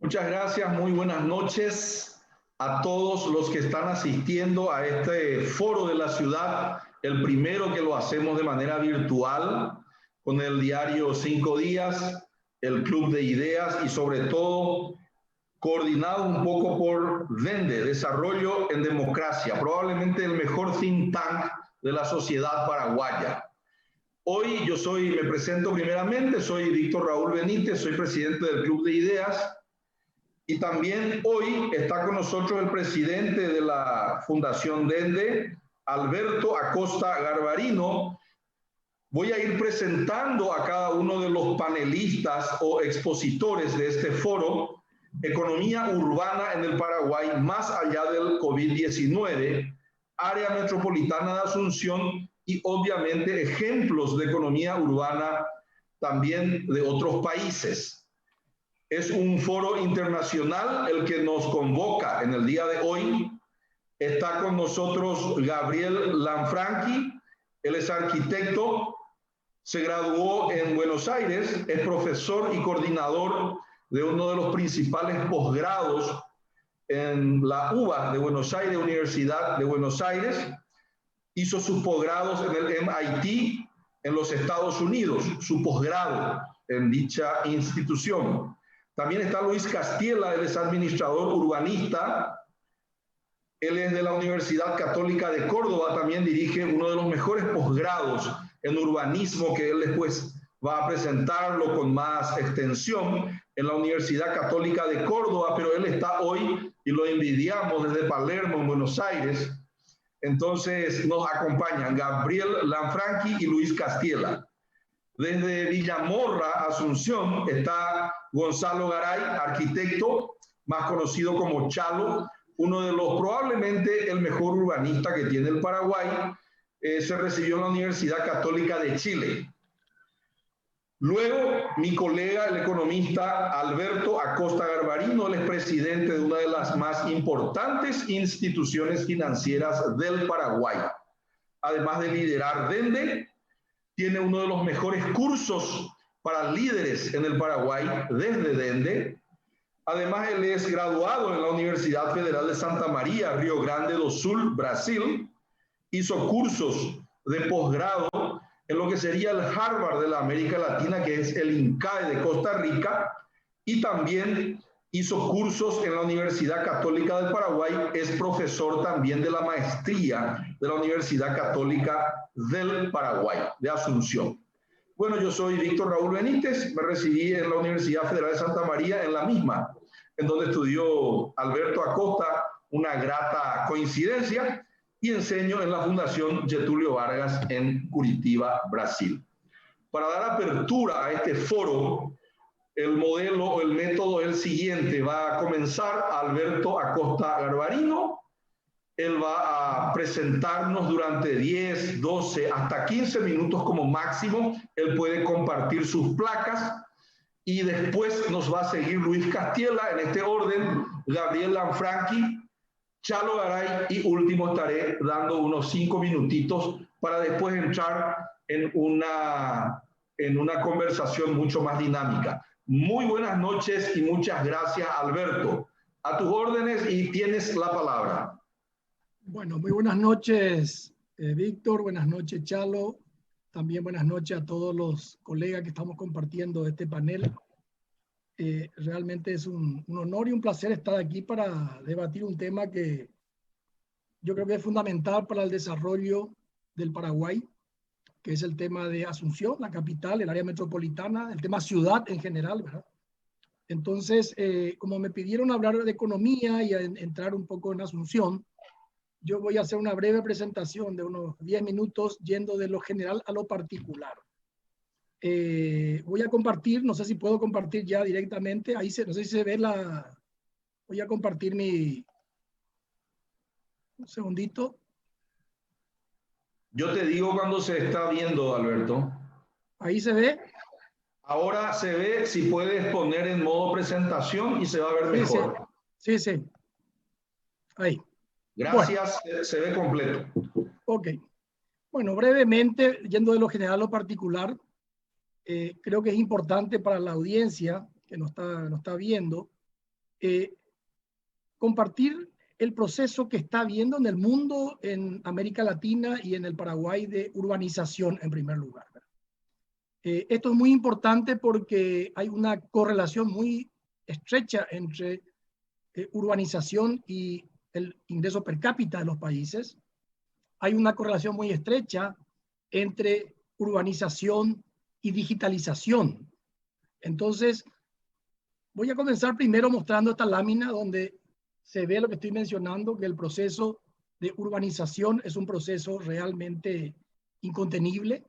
Muchas gracias, muy buenas noches a todos los que están asistiendo a este foro de la ciudad, el primero que lo hacemos de manera virtual, con el diario 5 Días, el Club de Ideas y sobre todo coordinado un poco por DENDE, Desarrollo en Democracia, probablemente el mejor think tank de la sociedad paraguaya. Hoy me presento primeramente, soy Víctor Raúl Benítez, soy presidente del Club de Ideas. Y también hoy está con nosotros el presidente de la Fundación DENDE, Alberto Acosta Garbarino. Voy a ir presentando a cada uno de los panelistas o expositores de este foro, Economía Urbana en el Paraguay, más allá del COVID-19, área metropolitana de Asunción y obviamente ejemplos de economía urbana también de otros países. Es un foro internacional el que nos convoca en el día de hoy. Está con nosotros Gabriel Lanfranchi, él es arquitecto, se graduó en Buenos Aires, es profesor y coordinador de uno de los principales posgrados en la UBA de Buenos Aires, Universidad de Buenos Aires. Hizo sus posgrados en el MIT en los Estados Unidos, su posgrado en dicha institución. También está Luis Castiela, él es administrador urbanista, él es de la Universidad Católica de Córdoba, también dirige uno de los mejores posgrados en urbanismo que él después va a presentarlo con más extensión en la Universidad Católica de Córdoba, pero él está hoy y lo envidiamos desde Palermo, en Buenos Aires. Entonces nos acompañan Gabriel Lanfranchi y Luis Castiela. Desde Villamorra, Asunción, está Gonzalo Garay, arquitecto, más conocido como Chalo, uno de los probablemente el mejor urbanista que tiene el Paraguay. Se recibió en la Universidad Católica de Chile. Luego, mi colega, el economista Alberto Acosta Garbarino, él es presidente de una de las más importantes instituciones financieras del Paraguay. Además de liderar DENDE, tiene uno de los mejores cursos para líderes en el Paraguay desde DENDE. Además, él es graduado en la Universidad Federal de Santa María, Río Grande do Sul, Brasil. Hizo cursos de posgrado en lo que sería el Harvard de la América Latina, que es el INCAE de Costa Rica, y también hizo cursos en la Universidad Católica del Paraguay, es profesor también de la maestría de la Universidad Católica del Paraguay, de Asunción. Bueno, yo soy Víctor Raúl Benítez, me recibí en la Universidad Federal de Santa María, en la misma, en donde estudió Alberto Acosta, una grata coincidencia, y enseño en la Fundación Getúlio Vargas en Curitiba, Brasil. Para dar apertura a este foro, el modelo o el método es el siguiente. Va a comenzar Alberto Acosta Garbarino. Él va a presentarnos durante 10, 12, hasta 15 minutos como máximo. Él puede compartir sus placas. Y después nos va a seguir Luis Castiela, en este orden, Gabriel Lanfranchi, Chalo Garay y último estaré dando unos 5 minutitos para después entrar en una conversación mucho más dinámica. Muy buenas noches y muchas gracias, Alberto. A tus órdenes y tienes la palabra. Bueno, muy buenas noches, Víctor. Buenas noches, Chalo. También buenas noches a todos los colegas que estamos compartiendo este panel. Realmente es un honor y un placer estar aquí para debatir un tema que yo creo que es fundamental para el desarrollo del Paraguay, que es el tema de Asunción, la capital, el área metropolitana, el tema ciudad en general, ¿verdad? Entonces, como me pidieron hablar de economía y entrar un poco en Asunción, yo voy a hacer una breve presentación de unos 10 minutos yendo de lo general a lo particular. Voy a compartir, no sé si puedo compartir ya directamente, ahí no sé si se ve la... Voy a compartir mi... Un segundito. Yo te digo cuando se está viendo, Alberto. Ahí se ve. Ahora se ve, si puedes poner en modo presentación y se va a ver mejor. Sí, sí. Ahí. Gracias, bueno. Se ve completo. Ok. Bueno, brevemente, yendo de lo general a lo particular, creo que es importante para la audiencia que nos está viendo compartir el proceso que está habiendo en el mundo, en América Latina y en el Paraguay, de urbanización en primer lugar. Esto es muy importante porque hay una correlación muy estrecha entre urbanización y el ingreso per cápita de los países. Hay una correlación muy estrecha entre urbanización y digitalización. Entonces, voy a comenzar primero mostrando esta lámina donde se ve lo que estoy mencionando, que el proceso de urbanización es un proceso realmente incontenible.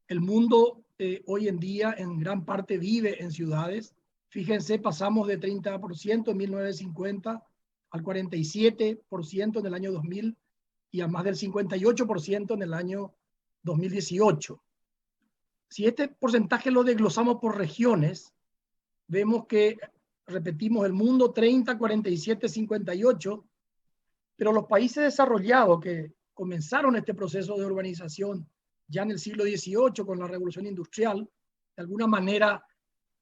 El mundo hoy en día en gran parte vive en ciudades. Fíjense, pasamos de 30% en 1950 al 47% en el año 2000 y a más del 58% en el año 2018. Si este porcentaje lo desglosamos por regiones, vemos que, repetimos, el mundo 30, 47, 58, pero los países desarrollados que comenzaron este proceso de urbanización ya en el siglo XVIII con la Revolución Industrial, de alguna manera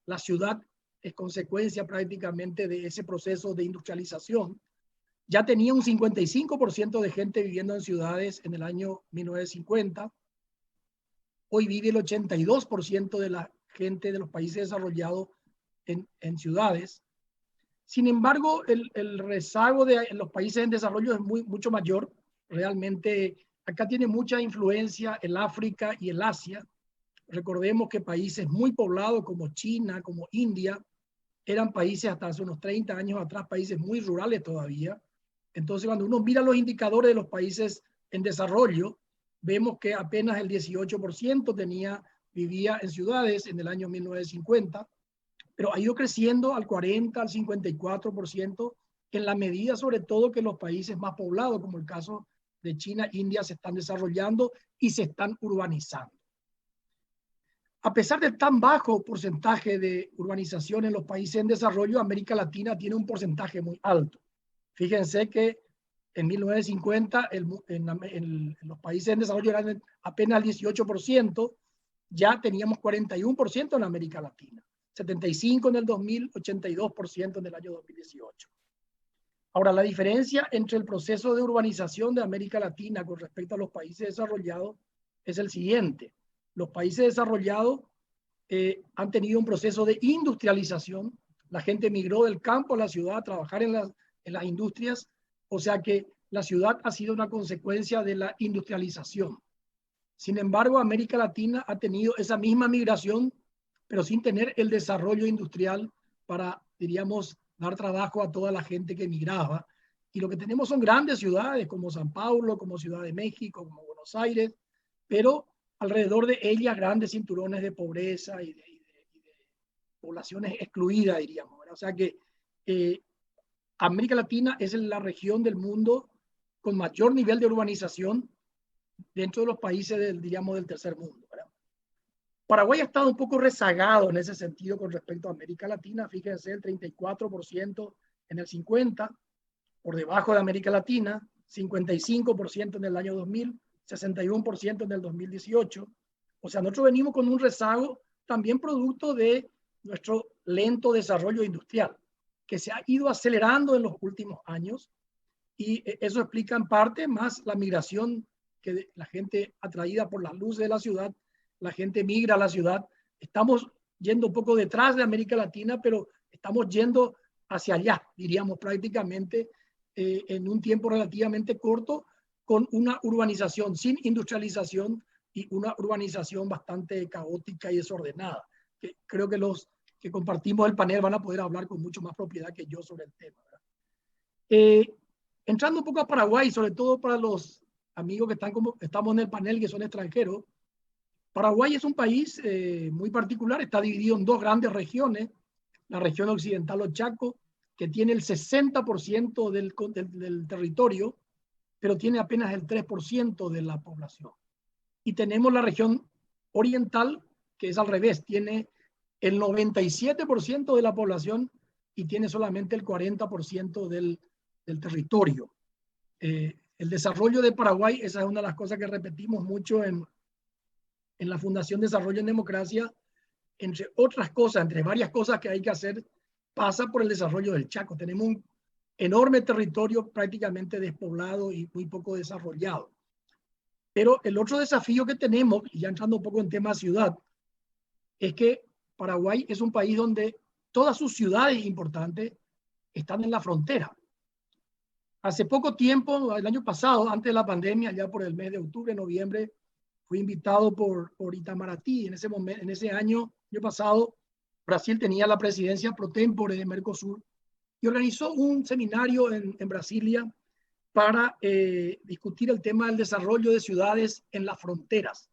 la ciudad es consecuencia prácticamente de ese proceso de industrialización. Ya tenía un 55% de gente viviendo en ciudades en el año 1950. Hoy vive el 82% de la gente de los países desarrollados en ciudades. Sin embargo, el rezago de los países en desarrollo es mucho mayor. Realmente acá tiene mucha influencia el África y el Asia. Recordemos que países muy poblados como China, como India, eran países hasta hace unos 30 años atrás, países muy rurales todavía. Entonces, cuando uno mira los indicadores de los países en desarrollo, vemos que apenas el 18% vivía en ciudades en el año 1950, pero ha ido creciendo al 40, al 54%, en la medida sobre todo que los países más poblados, como el caso de China, India, se están desarrollando y se están urbanizando. A pesar del tan bajo porcentaje de urbanización en los países en desarrollo, América Latina tiene un porcentaje muy alto. Fíjense que en 1950 en los países en desarrollo eran apenas el 18%, ya teníamos 41% en América Latina, 75% en el 2000, 82% en el año 2018. Ahora, la diferencia entre el proceso de urbanización de América Latina con respecto a los países desarrollados es el siguiente. Los países desarrollados han tenido un proceso de industrialización. La gente migró del campo a la ciudad a trabajar en las industrias, o sea que la ciudad ha sido una consecuencia de la industrialización. Sin embargo, América Latina ha tenido esa misma migración, pero sin tener el desarrollo industrial para, diríamos, dar trabajo a toda la gente que migraba. Y lo que tenemos son grandes ciudades como San Paulo, como Ciudad de México, como Buenos Aires, pero alrededor de ellas grandes cinturones de pobreza y de poblaciones excluidas, diríamos, ¿verdad? O sea que América Latina es la región del mundo con mayor nivel de urbanización dentro de los países, diríamos, del tercer mundo, ¿verdad? Paraguay ha estado un poco rezagado en ese sentido con respecto a América Latina. Fíjense, el 34% en el 50, por debajo de América Latina, 55% en el año 2000, 61% en el 2018. O sea, nosotros venimos con un rezago también producto de nuestro lento desarrollo industrial, que se ha ido acelerando en los últimos años, y eso explica en parte más la migración, que la gente atraída por las luces de la ciudad, la gente migra a la ciudad. Estamos yendo un poco detrás de América Latina, pero estamos yendo hacia allá, diríamos prácticamente, en un tiempo relativamente corto, con una urbanización sin industrialización y una urbanización bastante caótica y desordenada. Que creo que los que compartimos el panel van a poder hablar con mucho más propiedad que yo sobre el tema. Entrando un poco a Paraguay, sobre todo para los amigos que estamos en el panel que son extranjeros, Paraguay es un país muy particular, está dividido en dos grandes regiones, la región occidental o Chaco, que tiene el 60% del territorio, pero tiene apenas el 3% de la población. Y tenemos la región oriental, que es al revés, tiene el 97% de la población y tiene solamente el 40% del territorio. El desarrollo de Paraguay, esa es una de las cosas que repetimos mucho en la Fundación Desarrollo en Democracia, entre otras cosas, entre varias cosas que hay que hacer, pasa por el desarrollo del Chaco. Tenemos un enorme territorio prácticamente despoblado y muy poco desarrollado. Pero el otro desafío que tenemos, y ya entrando un poco en tema ciudad, es que Paraguay es un país donde todas sus ciudades importantes están en la frontera. Hace poco tiempo, el año pasado, antes de la pandemia, ya por el mes de octubre, noviembre, fui invitado por Itamaraty. En ese año pasado, Brasil tenía la presidencia pro tempore de Mercosur y organizó un seminario en Brasilia para discutir el tema del desarrollo de ciudades en las fronteras.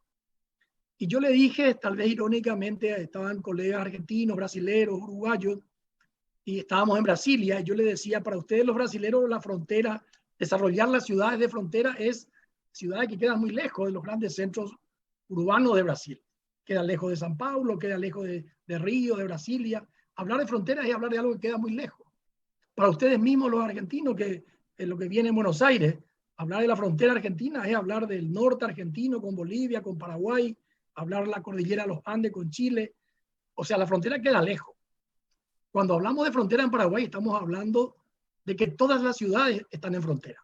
Y yo le dije, tal vez irónicamente, estaban colegas argentinos, brasileros, uruguayos, y estábamos en Brasilia, y yo le decía, para ustedes los brasileros, la frontera, desarrollar las ciudades de frontera es ciudades que quedan muy lejos de los grandes centros urbanos de Brasil. Queda lejos de San Paulo, queda lejos de Río, de Brasilia. Hablar de fronteras es hablar de algo que queda muy lejos. Para ustedes mismos, los argentinos, que lo que viene en Buenos Aires, hablar de la frontera argentina es hablar del norte argentino con Bolivia, con Paraguay, hablar de la cordillera de los Andes con Chile. O sea, la frontera queda lejos. Cuando hablamos de frontera en Paraguay, estamos hablando de que todas las ciudades están en frontera.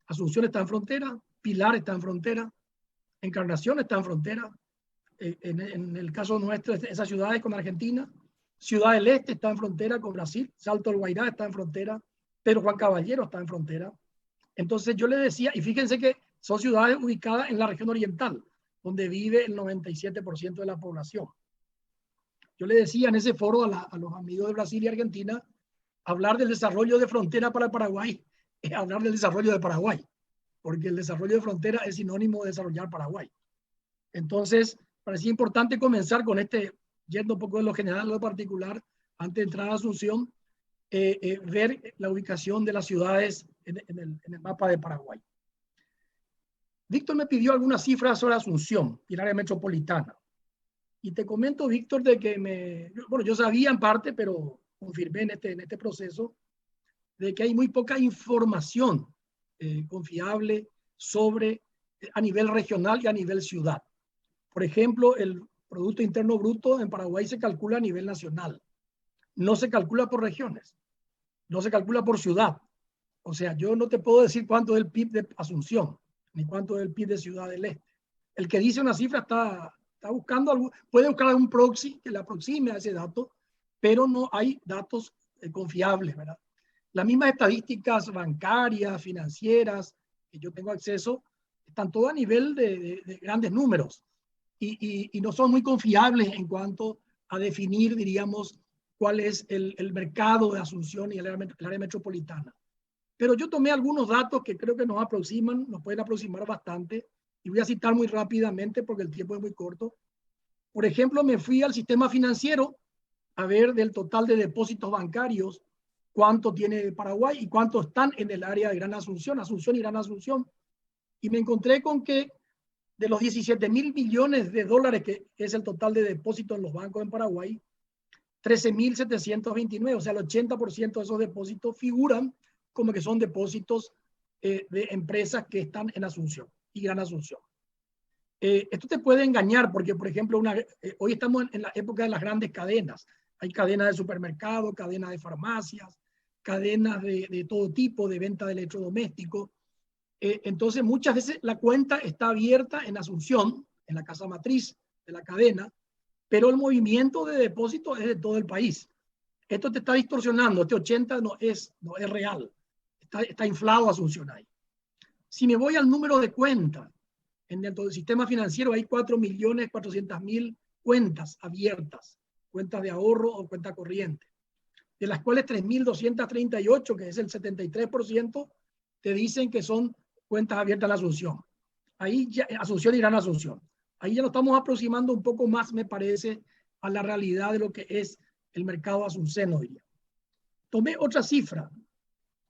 Asunción está en frontera, Pilar está en frontera, Encarnación está en frontera. En el caso nuestro, esas ciudades con Argentina, Ciudad del Este está en frontera con Brasil, Salto del Guairá está en frontera, Pedro Juan Caballero está en frontera. Entonces yo le decía, y fíjense que son ciudades ubicadas en la región oriental, donde vive el 97% de la población. Yo le decía en ese foro a los amigos de Brasil y Argentina, hablar del desarrollo de frontera para Paraguay es hablar del desarrollo de Paraguay, porque el desarrollo de frontera es sinónimo de desarrollar Paraguay. Entonces, parecía importante comenzar con yendo un poco de lo general a lo particular, antes de entrar a Asunción, ver la ubicación de las ciudades en el mapa de Paraguay. Víctor me pidió algunas cifras sobre Asunción y el área metropolitana. Y te comento, Víctor, de que yo sabía en parte, pero confirmé en este proceso, de que hay muy poca información confiable a nivel regional y a nivel ciudad. Por ejemplo, el Producto Interno Bruto en Paraguay se calcula a nivel nacional. No se calcula por regiones. No se calcula por ciudad. O sea, yo no te puedo decir cuánto es el PIB de Asunción, ni cuánto es el PIB de Ciudad del Este. El que dice una cifra está buscando, puede buscar algún proxy que le aproxime a ese dato, pero no hay datos confiables, ¿verdad? Las mismas estadísticas bancarias, financieras, que yo tengo acceso, están todo a nivel de grandes números y no son muy confiables en cuanto a definir, diríamos, cuál es el mercado de Asunción y el área metropolitana. Pero yo tomé algunos datos que creo que nos pueden aproximar bastante, y voy a citar muy rápidamente porque el tiempo es muy corto. Por ejemplo, me fui al sistema financiero a ver del total de depósitos bancarios cuánto tiene Paraguay y cuánto están en el área de Gran Asunción y Gran Asunción. Y me encontré con que de los 17.000 millones de dólares que es el total de depósitos en los bancos en Paraguay, 13.729, o sea, el 80% de esos depósitos figuran como que son depósitos de empresas que están en Asunción y Gran Asunción. Esto te puede engañar porque, por ejemplo, hoy estamos en la época de las grandes cadenas. Hay cadenas de supermercados, cadenas de farmacias, cadenas de todo tipo de venta de electrodomésticos. Entonces, muchas veces la cuenta está abierta en Asunción, en la casa matriz de la cadena, pero el movimiento de depósitos es de todo el país. Esto te está distorsionando. Este 80 no es real. Está inflado Asunción ahí. Si me voy al número de cuentas, en el sistema financiero hay 4.400.000 cuentas abiertas, cuentas de ahorro o cuenta corriente, de las cuales 3.238, que es el 73%, te dicen que son cuentas abiertas en la Asunción. Ahí ya, Asunción y Gran Asunción. Ahí ya nos estamos aproximando un poco más, me parece, a la realidad de lo que es el mercado asunceno, diría. Tomé otra cifra,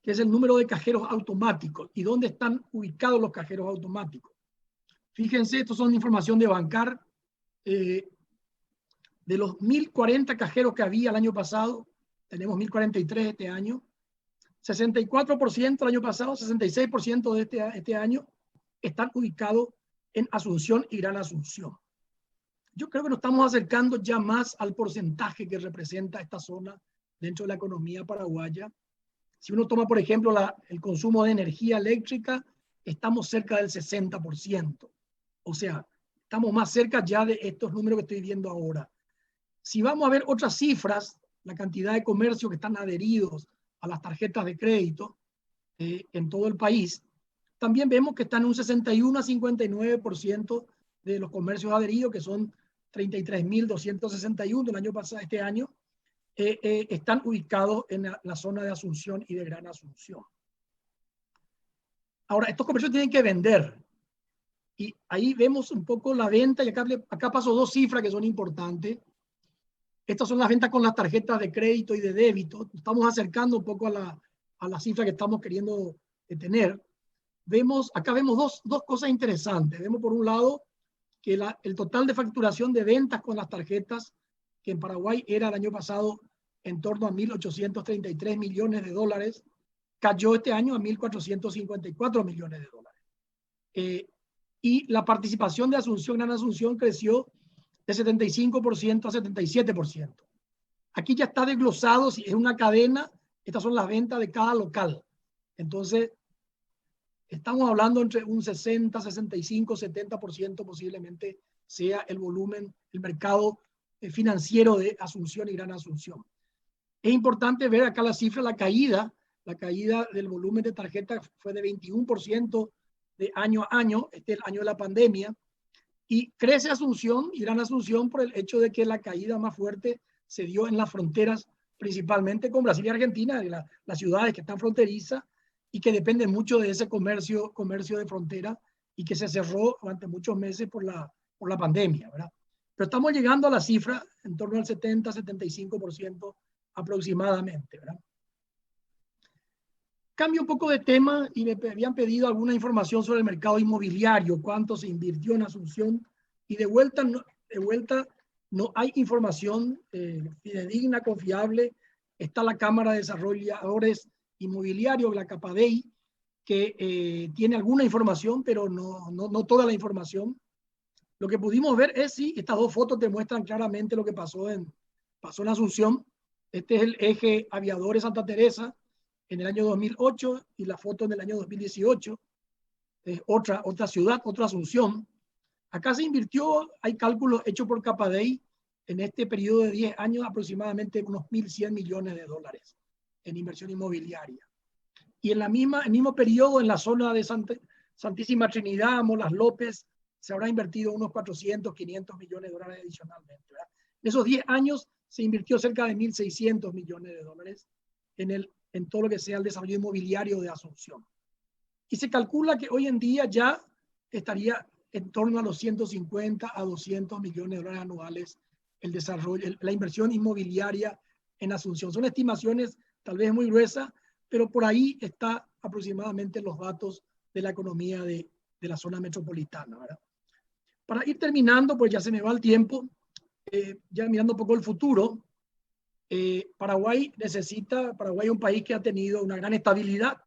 que es el número de cajeros automáticos y dónde están ubicados los cajeros automáticos. Fíjense, estos son información de Bancar. De los 1.040 cajeros que había el año pasado, tenemos 1.043 este año. 64% el año pasado, 66% de este año están ubicados en Asunción y Gran Asunción. Yo creo que nos estamos acercando ya más al porcentaje que representa esta zona dentro de la economía paraguaya. Si uno toma, por ejemplo, el consumo de energía eléctrica, estamos cerca del 60%. O sea, estamos más cerca ya de estos números que estoy viendo ahora. Si vamos a ver otras cifras, la cantidad de comercios que están adheridos a las tarjetas de crédito en todo el país, también vemos que están un 61 a 59% de los comercios adheridos, que son 33.261 del año pasado, este año, están ubicados en la zona de Asunción y de Gran Asunción. Ahora, estos comercios tienen que vender. Y ahí vemos un poco la venta, y acá paso dos cifras que son importantes. Estas son las ventas con las tarjetas de crédito y de débito. Estamos acercando un poco a la cifra que estamos queriendo tener. Acá vemos dos cosas interesantes. Vemos por un lado que el total de facturación de ventas con las tarjetas, que en Paraguay era el año pasado en torno a 1.833 millones de dólares, cayó este año a 1.454 millones de dólares. Y la participación de Asunción, Gran Asunción, creció de 75% a 77%. Aquí ya está desglosado, si es una cadena, estas son las ventas de cada local. Entonces, estamos hablando entre un 60, 65, 70% posiblemente sea el volumen, el mercado financiero de Asunción y Gran Asunción. Es importante ver acá la cifra, la caída del volumen de tarjetas fue de 21% de año a año, este es el año de la pandemia, y crece Asunción y Gran Asunción por el hecho de que la caída más fuerte se dio en las fronteras, principalmente con Brasil y Argentina, las ciudades que están fronterizas y que dependen mucho de ese comercio de frontera y que se cerró durante muchos meses por la pandemia, ¿verdad? Pero estamos llegando a la cifra en torno al 70-75% aproximadamente, ¿verdad? Cambio un poco de tema y me habían pedido alguna información sobre el mercado inmobiliario, cuánto se invirtió en Asunción, y de vuelta no hay información fidedigna, confiable. Está la Cámara de Desarrolladores Inmobiliarios, la CAPADEI, que tiene alguna información, pero no toda la información. Lo que pudimos ver es, sí, estas dos fotos demuestran claramente lo que pasó en Asunción. Este es el eje Aviadores Santa Teresa en el año 2008 y la foto en el año 2018. Otra ciudad, otra Asunción. Acá se invirtió, hay cálculos hechos por CAPADEI, en este periodo de 10 años aproximadamente unos 1.100 millones de dólares en inversión inmobiliaria. Y en el mismo periodo en la zona de Santísima Trinidad, Molas López, se habrá invertido unos 400, 500 millones de dólares adicionalmente, ¿verdad? En esos 10 años se invirtió cerca de 1.600 millones de dólares en todo lo que sea el desarrollo inmobiliario de Asunción. Y se calcula que hoy en día ya estaría en torno a los 150 a 200 millones de dólares anuales el desarrollo, la inversión inmobiliaria en Asunción. Son estimaciones tal vez muy gruesas, pero por ahí está aproximadamente los datos de la economía de la zona metropolitana, ¿verdad? Para ir terminando, pues ya se me va el tiempo, ya mirando un poco el futuro. Paraguay es un país que ha tenido una gran estabilidad.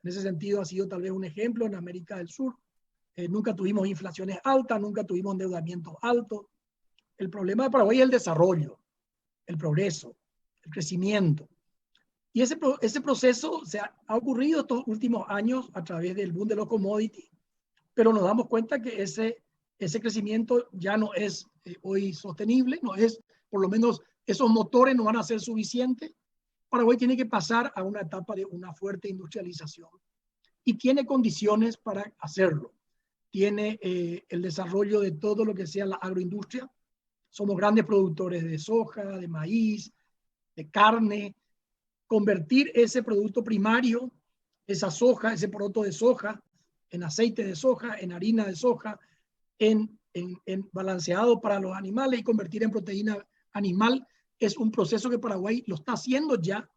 En ese sentido ha sido tal vez un ejemplo en América del Sur. Nunca tuvimos inflaciones altas, nunca tuvimos endeudamiento alto. El problema de Paraguay es el desarrollo, el progreso, el crecimiento. Y ese proceso ha ocurrido estos últimos años a través del boom de los commodities, pero nos damos cuenta que ese crecimiento ya no es hoy sostenible, no es, por lo menos esos motores no van a ser suficientes. Paraguay tiene que pasar a una etapa de una fuerte industrialización y tiene condiciones para hacerlo. Tiene el desarrollo de todo lo que sea la agroindustria. Somos grandes productores de soja, de maíz, de carne. Convertir ese producto primario, esa soja, ese poroto de soja, en aceite de soja, en harina de soja, en balanceado para los animales y convertir en proteína animal, es un proceso que Paraguay lo está haciendo ya,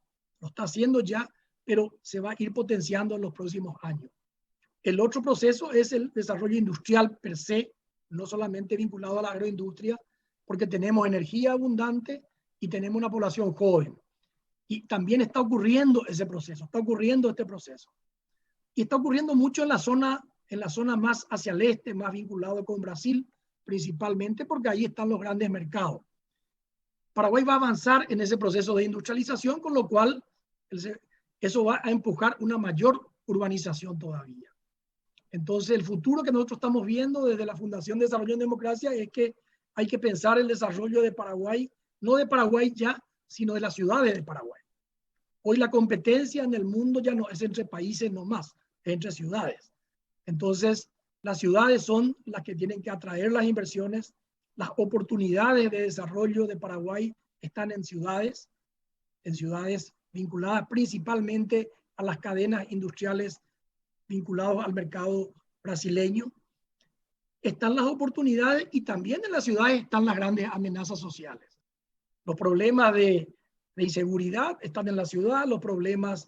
pero se va a ir potenciando en los próximos años. El otro proceso es el desarrollo industrial per se, no solamente vinculado a la agroindustria, porque tenemos energía abundante y tenemos una población joven. Y también está ocurriendo ese proceso, está ocurriendo este proceso. Y está ocurriendo mucho en la zona más hacia el este, más vinculado con Brasil, principalmente porque ahí están los grandes mercados. Paraguay va a avanzar en ese proceso de industrialización, con lo cual eso va a empujar una mayor urbanización todavía. Entonces, el futuro que nosotros estamos viendo desde la Fundación de Desarrollo en Democracia es que hay que pensar el desarrollo de Paraguay, no de Paraguay ya, sino de las ciudades de Paraguay. Hoy la competencia en el mundo ya no es entre países nomás, es entre ciudades. Entonces, las ciudades son las que tienen que atraer las inversiones. Las oportunidades de desarrollo de Paraguay están en ciudades vinculadas principalmente a las cadenas industriales vinculadas al mercado brasileño. Están las oportunidades y también en las ciudades están las grandes amenazas sociales. Los problemas de inseguridad están en la ciudad, los problemas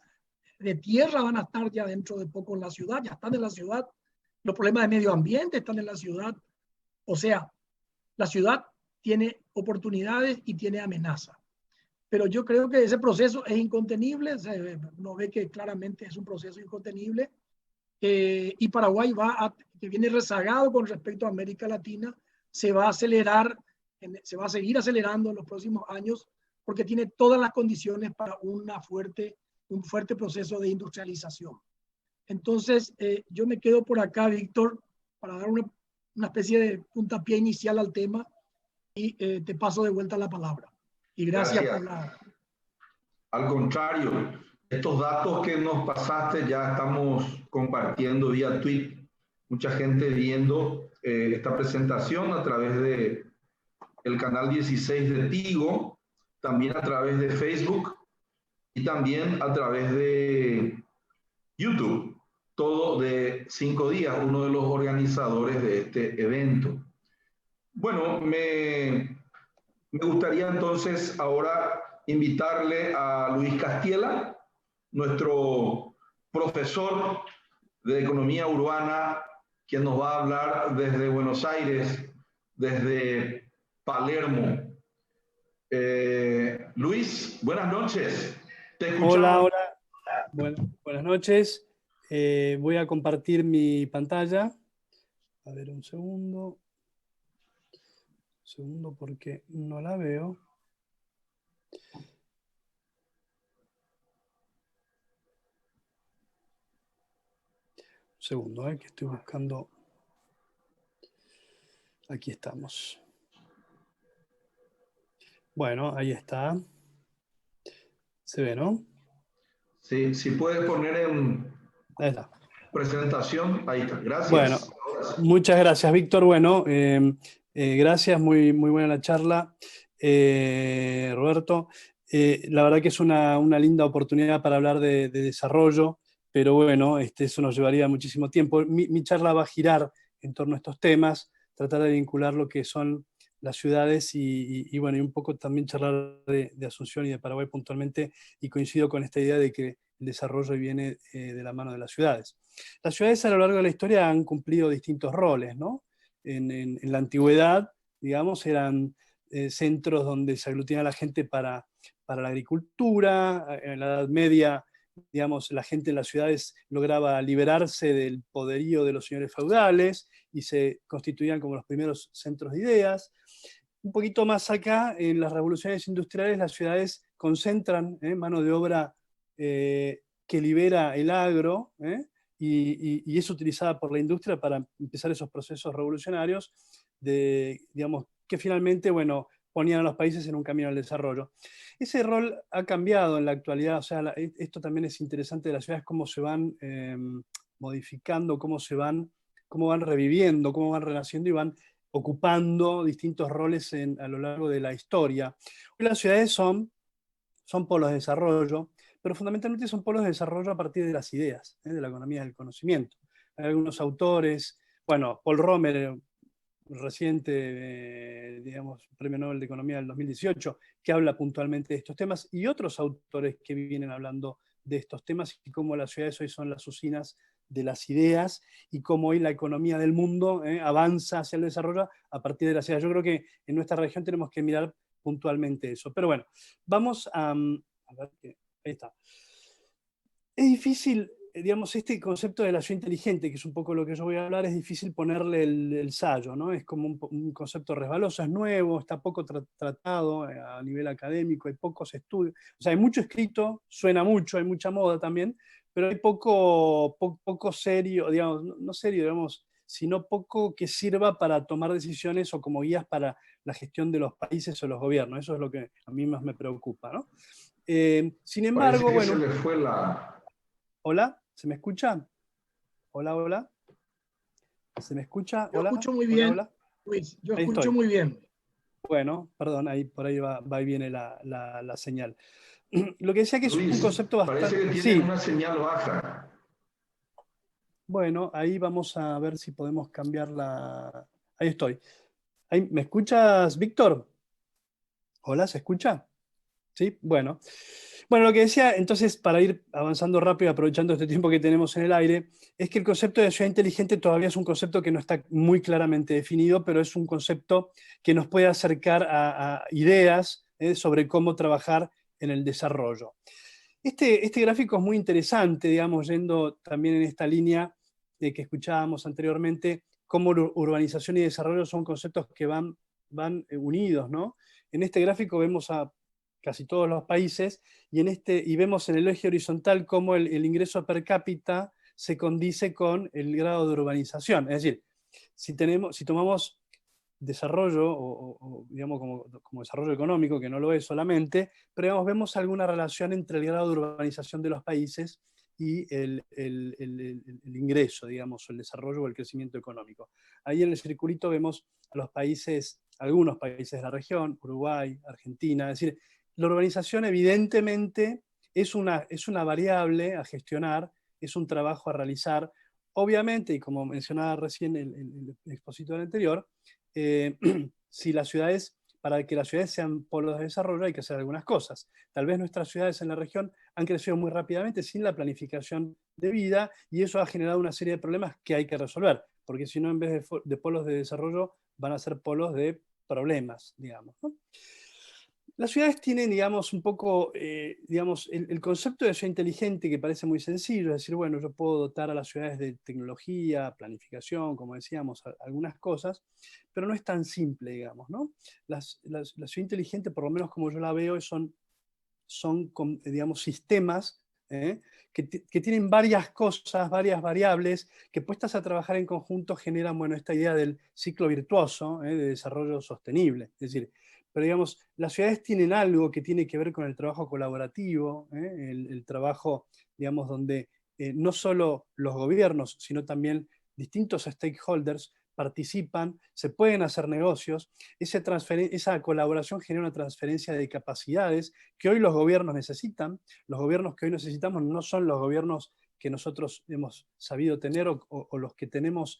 de tierra van a estar ya dentro de poco en la ciudad, ya están en la ciudad, los problemas de medio ambiente están en la ciudad. O sea, la ciudad tiene oportunidades y tiene amenazas. Pero yo creo que ese proceso es incontenible, uno ve que claramente es un proceso incontenible, y Paraguay que viene rezagado con respecto a América Latina, se va a acelerar, se va a seguir acelerando en los próximos años, porque tiene todas las condiciones para un fuerte proceso de industrialización. Entonces, yo me quedo por acá, Víctor, para dar una especie de puntapié inicial al tema, y te paso de vuelta la palabra. Y gracias. Por la... Al contrario, estos datos que nos pasaste ya estamos compartiendo vía tweet, mucha gente viendo esta presentación a través de el canal 16 de Tigo, también a través de Facebook y también a través de YouTube, todo de 5 días, uno de los organizadores de este evento. Bueno, me gustaría entonces ahora invitarle a Luis Castiela, nuestro profesor de Economía Urbana, quien nos va a hablar desde Buenos Aires, desde Palermo. Luis, buenas noches. Te escuchamos. Hola, hola. Bueno, buenas noches. Voy a compartir mi pantalla. A ver, un segundo. Porque no la veo. Un segundo, que estoy buscando. Aquí estamos. Bueno, ahí está. ¿Se ve, no? Sí, si puedes poner en ahí está. Presentación, ahí está. Gracias. Bueno, muchas gracias, Víctor. Bueno, gracias, muy buena la charla, Roberto. La verdad que es una linda oportunidad para hablar de desarrollo, pero bueno, eso nos llevaría muchísimo tiempo. Mi charla va a girar en torno a estos temas, tratar de vincular lo que son las ciudades y bueno, y un poco también charlar de Asunción y de Paraguay puntualmente, y coincido con esta idea de que el desarrollo viene de la mano de las ciudades. Las ciudades a lo largo de la historia han cumplido distintos roles, ¿no? En la antigüedad, digamos, eran centros donde se aglutinaba la gente para la agricultura. En la Edad Media, digamos, la gente en las ciudades lograba liberarse del poderío de los señores feudales y se constituían como los primeros centros de ideas. Un poquito más acá, en las revoluciones industriales, las ciudades concentran mano de obra que libera el agro, y es utilizada por la industria para empezar esos procesos revolucionarios digamos, que finalmente, bueno, ponían a los países en un camino al desarrollo. Ese rol ha cambiado en la actualidad, o sea, esto también es interesante de las ciudades, cómo se van modificando, cómo van reviviendo, cómo van renaciendo y van ocupando distintos roles a lo largo de la historia. Hoy las ciudades son polos de desarrollo, pero fundamentalmente son polos de desarrollo a partir de las ideas, de la economía del conocimiento. Hay algunos autores, bueno, Paul Romer, reciente, digamos, Premio Nobel de Economía del 2018, que habla puntualmente de estos temas, y otros autores que vienen hablando de estos temas y cómo las ciudades hoy son las usinas de las ideas y cómo hoy la economía del mundo avanza hacia el desarrollo a partir de las ideas. Yo creo que en nuestra región tenemos que mirar puntualmente eso. Pero bueno, vamos a ver, ahí está. Es difícil digamos, este concepto de la ciudad inteligente, que es un poco lo que yo voy a hablar, es difícil ponerle el sallo, ¿no? Es como un concepto resbaloso, es nuevo, está poco tratado a nivel académico, hay pocos estudios, o sea, hay mucho escrito, suena mucho, hay mucha moda también, pero hay poco serio, digamos, no serio, digamos, sino poco que sirva para tomar decisiones o como guías para la gestión de los países o los gobiernos. Eso es lo que a mí más me preocupa, ¿no? Sin Parece embargo, que se bueno, le fue la... hola, ¿se me escucha? Hola, hola. ¿Se me escucha? Yo Hola, escucho muy hola, bien, hola. Luis, yo Ahí escucho estoy. muy bien. Bueno, perdón, ahí por ahí va y viene la señal. Lo que decía que es un Luis, concepto parece bastante... que tienes Sí, una señal baja. bueno, ahí vamos a ver si podemos cambiar la... Ahí estoy. Ahí, ¿me escuchas, Víctor? Hola, ¿se escucha? Sí, bueno. Bueno, lo que decía, entonces, para ir avanzando rápido, aprovechando este tiempo que tenemos en el aire, es que el concepto de ciudad inteligente todavía es un concepto que no está muy claramente definido, pero es un concepto que nos puede acercar a ideas sobre cómo trabajar en el desarrollo. Este gráfico es muy interesante, digamos, yendo también en esta línea de que escuchábamos anteriormente, cómo urbanización y desarrollo son conceptos que van unidos, ¿no? En este gráfico vemos a casi todos los países y vemos en el eje horizontal cómo el ingreso per cápita se condice con el grado de urbanización. Es decir, si tomamos desarrollo, digamos como desarrollo económico, que no lo es solamente, pero digamos, vemos alguna relación entre el grado de urbanización de los países y el ingreso, digamos, o el desarrollo o el crecimiento económico. Ahí en el circulito vemos a los países, algunos países de la región, Uruguay, Argentina, es decir, la urbanización evidentemente es una variable a gestionar, es un trabajo a realizar. Obviamente, y como mencionaba recién el expositor anterior, eh, si las ciudades, para que las ciudades sean polos de desarrollo hay que hacer algunas cosas. Tal vez nuestras ciudades en la región han crecido muy rápidamente sin la planificación debida y eso ha generado una serie de problemas que hay que resolver, porque si no, en vez de polos de desarrollo, van a ser polos de problemas, digamos, ¿no? Las ciudades tienen, digamos, un poco, digamos, el concepto de ciudad inteligente que parece muy sencillo, es decir, bueno, yo puedo dotar a las ciudades de tecnología, planificación, como decíamos, algunas cosas, pero no es tan simple, digamos, ¿no? La ciudad inteligente, por lo menos como yo la veo, son digamos, sistemas que tienen varias cosas, varias variables, que puestas a trabajar en conjunto generan, bueno, esta idea del ciclo virtuoso de desarrollo sostenible. Es decir, pero digamos, las ciudades tienen algo que tiene que ver con el trabajo colaborativo, el trabajo, digamos, donde no solo los gobiernos, sino también distintos stakeholders participan, se pueden hacer negocios, esa colaboración genera una transferencia de capacidades que hoy los gobiernos necesitan. Los gobiernos que hoy necesitamos no son los gobiernos que nosotros hemos sabido tener o los que tenemos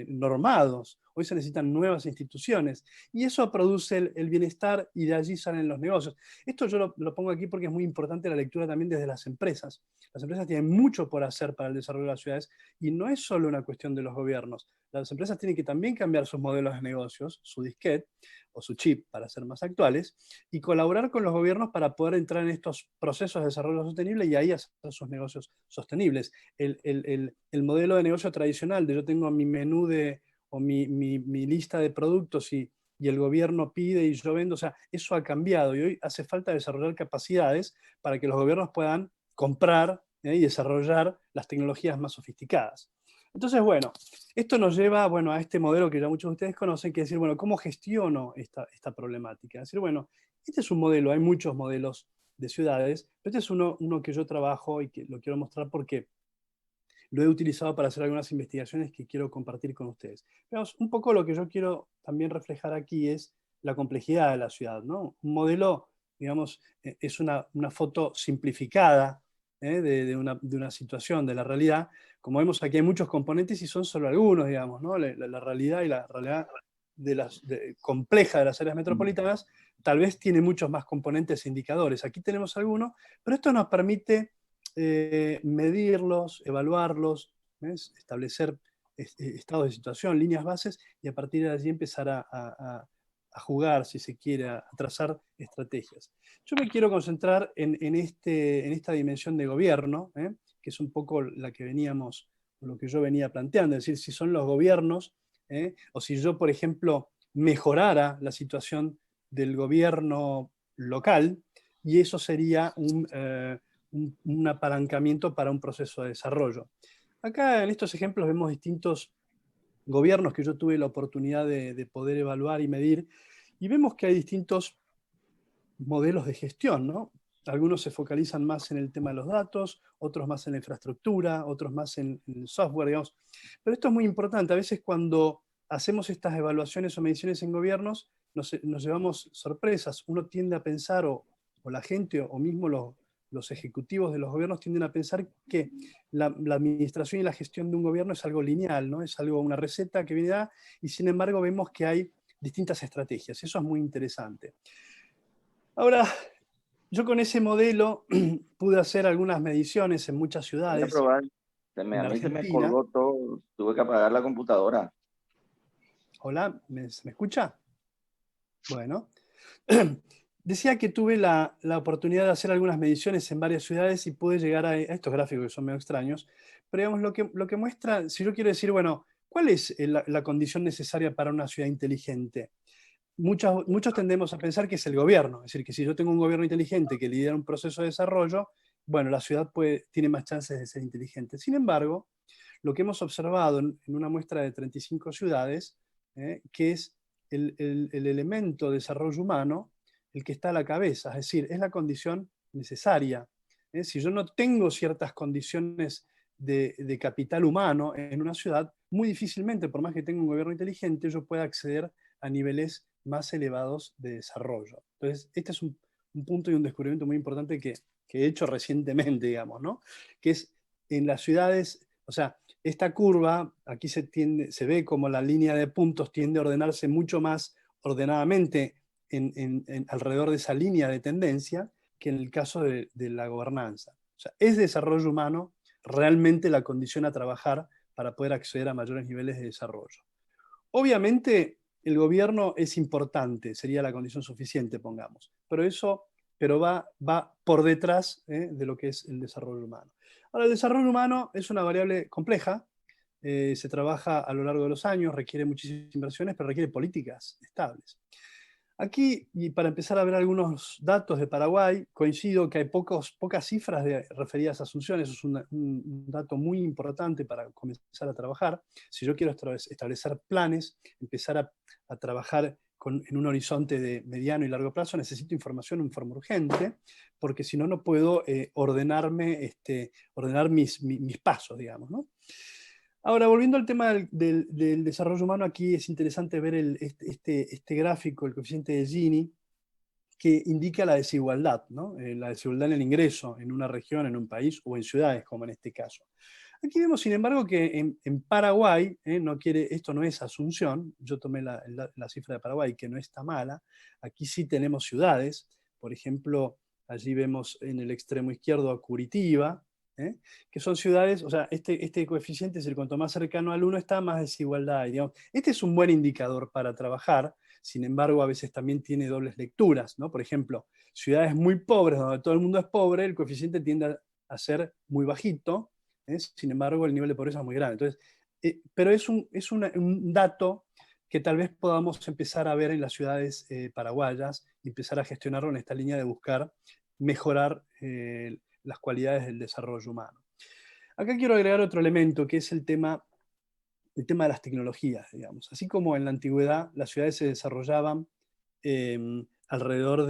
normados. Hoy se necesitan nuevas instituciones y eso produce el bienestar y de allí salen los negocios. Esto yo lo pongo aquí porque es muy importante la lectura también desde las empresas. Las empresas tienen mucho por hacer para el desarrollo de las ciudades y no es solo una cuestión de los gobiernos. Las empresas tienen que también cambiar sus modelos de negocios, su disquete o su chip para ser más actuales, y colaborar con los gobiernos para poder entrar en estos procesos de desarrollo sostenible y ahí hacer sus negocios sostenibles. El modelo de negocio tradicional de yo tengo mi menú o mi lista de productos y el gobierno pide y yo vendo, o sea, eso ha cambiado y hoy hace falta desarrollar capacidades para que los gobiernos puedan comprar y desarrollar las tecnologías más sofisticadas. Entonces, bueno, esto nos lleva, bueno, a este modelo que ya muchos de ustedes conocen, que es decir, bueno, ¿cómo gestiono esta problemática? Es decir, bueno, este es un modelo, hay muchos modelos de ciudades, pero este es uno que yo trabajo y que lo quiero mostrar porque lo he utilizado para hacer algunas investigaciones que quiero compartir con ustedes. Veamos, un poco lo que yo quiero también reflejar aquí es la complejidad de la ciudad, ¿no? Un modelo, digamos, es una foto simplificada de una situación, de la realidad. Como vemos aquí hay muchos componentes y son solo algunos, digamos, ¿no? La realidad y la realidad compleja de las áreas metropolitanas tal vez tiene muchos más componentes e indicadores. Aquí tenemos algunos, pero esto nos permite medirlos, evaluarlos, ¿ves? Establecer estados de situación, líneas bases, y a partir de allí empezar a jugar, si se quiere, a trazar estrategias. Yo me quiero concentrar en esta dimensión de gobierno, que es un poco la que veníamos, lo que yo venía planteando, es decir, si son los gobiernos, o si yo, por ejemplo, mejorara la situación del gobierno local, y eso sería un apalancamiento para un proceso de desarrollo. Acá en estos ejemplos vemos distintos gobiernos que yo tuve la oportunidad de poder evaluar y medir, y vemos que hay distintos modelos de gestión, ¿no? Algunos se focalizan más en el tema de los datos, otros más en la infraestructura, otros más en el software, digamos. Pero esto es muy importante. A veces cuando hacemos estas evaluaciones o mediciones en gobiernos, nos llevamos sorpresas. Uno tiende a pensar, o la gente, o mismo los ejecutivos de los gobiernos tienden a pensar que la administración y la gestión de un gobierno es algo lineal, ¿no? Es algo, una receta que viene da, y sin embargo vemos que hay distintas estrategias. Eso es muy interesante. Ahora, yo con ese modelo pude hacer algunas mediciones en muchas Voy a ciudades probar. A en mí se me Argentina. colgó todo. Tuve que apagar la computadora. Hola, ¿se me escucha? Bueno. Decía que tuve la oportunidad de hacer algunas mediciones en varias ciudades y pude llegar a estos gráficos que son medio extraños, pero digamos, lo que muestra, si yo quiero decir, bueno, ¿cuál es la condición necesaria para una ciudad inteligente? Muchos tendemos a pensar que es el gobierno, es decir, que si yo tengo un gobierno inteligente que lidera un proceso de desarrollo, bueno, la ciudad tiene más chances de ser inteligente. Sin embargo, lo que hemos observado en una muestra de 35 ciudades, que es el elemento de desarrollo humano el que está a la cabeza, es decir, es la condición necesaria. Si yo no tengo ciertas condiciones de capital humano en una ciudad, muy difícilmente, por más que tenga un gobierno inteligente, yo pueda acceder a niveles más elevados de desarrollo. Entonces, este es un punto y un descubrimiento muy importante que he hecho recientemente, digamos, ¿no? Que es en las ciudades, o sea, esta curva, aquí se ve como la línea de puntos tiende a ordenarse mucho más ordenadamente alrededor de esa línea de tendencia que en el caso de la gobernanza. O sea, es desarrollo humano realmente la condición a trabajar para poder acceder a mayores niveles de desarrollo. Obviamente, el gobierno es importante, sería la condición suficiente, pongamos, pero va por detrás de lo que es el desarrollo humano. Ahora, el desarrollo humano es una variable compleja, se trabaja a lo largo de los años, requiere muchísimas inversiones, pero requiere políticas estables. Aquí, y para empezar a ver algunos datos de Paraguay, coincido que hay pocas cifras referidas a Asunción. Eso es un dato muy importante para comenzar a trabajar. Si yo quiero establecer planes, empezar a trabajar en un horizonte de mediano y largo plazo, necesito información en forma urgente, porque si no, no puedo ordenar mis pasos, digamos, ¿no? Ahora, volviendo al tema del desarrollo humano, aquí es interesante ver este gráfico, el coeficiente de Gini, que indica la desigualdad, ¿no? La desigualdad en el ingreso en una región, en un país o en ciudades, como en este caso. Aquí vemos, sin embargo, que en Paraguay, esto no es Asunción, yo tomé la cifra de Paraguay, que no está mala, aquí sí tenemos ciudades, por ejemplo, allí vemos en el extremo izquierdo a Curitiba, que son ciudades, o sea, este coeficiente es el cuanto más cercano al 1 está, más desigualdad hay, digamos. Este es un buen indicador para trabajar, sin embargo, a veces también tiene dobles lecturas, ¿no? Por ejemplo, ciudades muy pobres, donde todo el mundo es pobre, el coeficiente tiende a ser muy bajito, sin embargo, el nivel de pobreza es muy grande. Entonces, pero es un dato que tal vez podamos empezar a ver en las ciudades paraguayas y empezar a gestionarlo en esta línea de buscar mejorar las cualidades del desarrollo humano. Acá quiero agregar otro elemento, que es el tema de las tecnologías, digamos. Así como en la antigüedad las ciudades se desarrollaban alrededor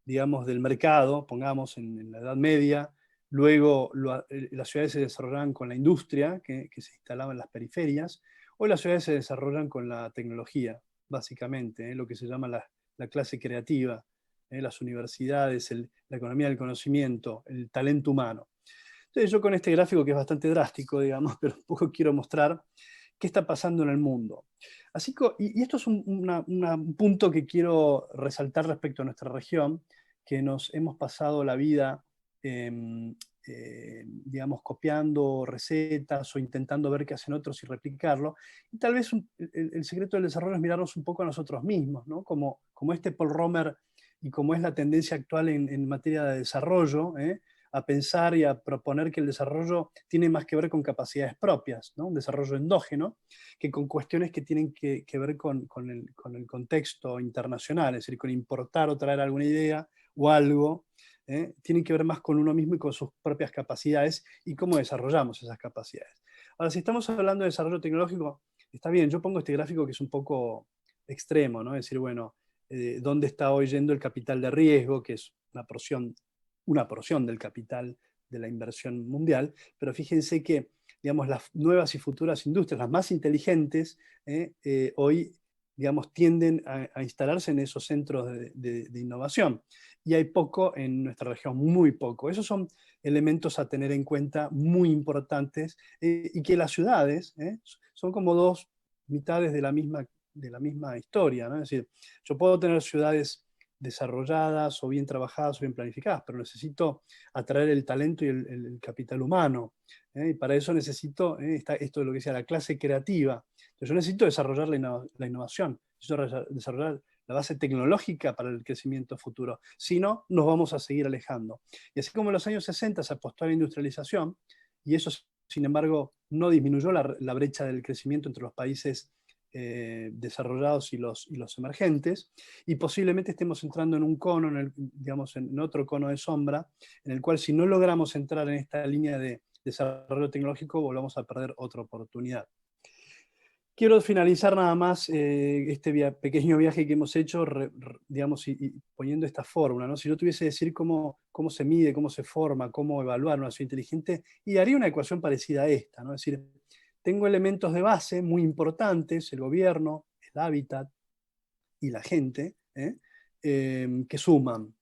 digamos, del mercado, pongamos en la Edad Media, luego las ciudades se desarrollaban con la industria, que se instalaba en las periferias, hoy las ciudades se desarrollan con la tecnología, básicamente, lo que se llama la clase creativa, las universidades, la economía del conocimiento, el talento humano. Entonces yo con este gráfico, que es bastante drástico, digamos, pero un poco quiero mostrar qué está pasando en el mundo. Así que, y esto es un punto que quiero resaltar respecto a nuestra región, que nos hemos pasado la vida digamos, copiando recetas o intentando ver qué hacen otros y replicarlo. Y tal vez el secreto del desarrollo es mirarnos un poco a nosotros mismos, ¿no? Como Paul Romer y como es la tendencia actual en materia de desarrollo, a pensar y a proponer que el desarrollo tiene más que ver con capacidades propias, ¿no? Un desarrollo endógeno, que con cuestiones que tienen que ver con el contexto internacional, es decir, con importar o traer alguna idea o algo, tienen que ver más con uno mismo y con sus propias capacidades y cómo desarrollamos esas capacidades. Ahora, si estamos hablando de desarrollo tecnológico, está bien, yo pongo este gráfico que es un poco extremo, ¿no? Es decir, bueno, ¿dónde está hoy yendo el capital de riesgo, que es una porción del capital de la inversión mundial? Pero fíjense que, digamos, las nuevas y futuras industrias, las más inteligentes, hoy, digamos, tienden a instalarse en esos centros de innovación. Y hay poco en nuestra región, muy poco. Esos son elementos a tener en cuenta muy importantes, y que las ciudades son como dos mitades de la misma historia, ¿no? Es decir, yo puedo tener ciudades desarrolladas o bien trabajadas o bien planificadas, pero necesito atraer el talento y el capital humano. Y para eso necesito esto de lo que decía la clase creativa. Entonces yo necesito desarrollar la innovación, necesito desarrollar la base tecnológica para el crecimiento futuro. Si no, nos vamos a seguir alejando. Y así como en los años 60 se apostó a la industrialización, y eso, sin embargo, no disminuyó la brecha del crecimiento entre los países desarrollados y los emergentes, y posiblemente estemos entrando en un cono, digamos, en otro cono de sombra, en el cual si no logramos entrar en esta línea de desarrollo tecnológico, volvamos a perder otra oportunidad. Quiero finalizar nada más este pequeño viaje que hemos hecho, digamos, y poniendo esta fórmula, ¿no? Si yo tuviese que decir cómo se mide, cómo se forma, cómo evaluar una ciudad inteligente, y haría una ecuación parecida a esta, ¿no? Es decir, tengo elementos de base muy importantes, el gobierno, el hábitat y la gente, que suman.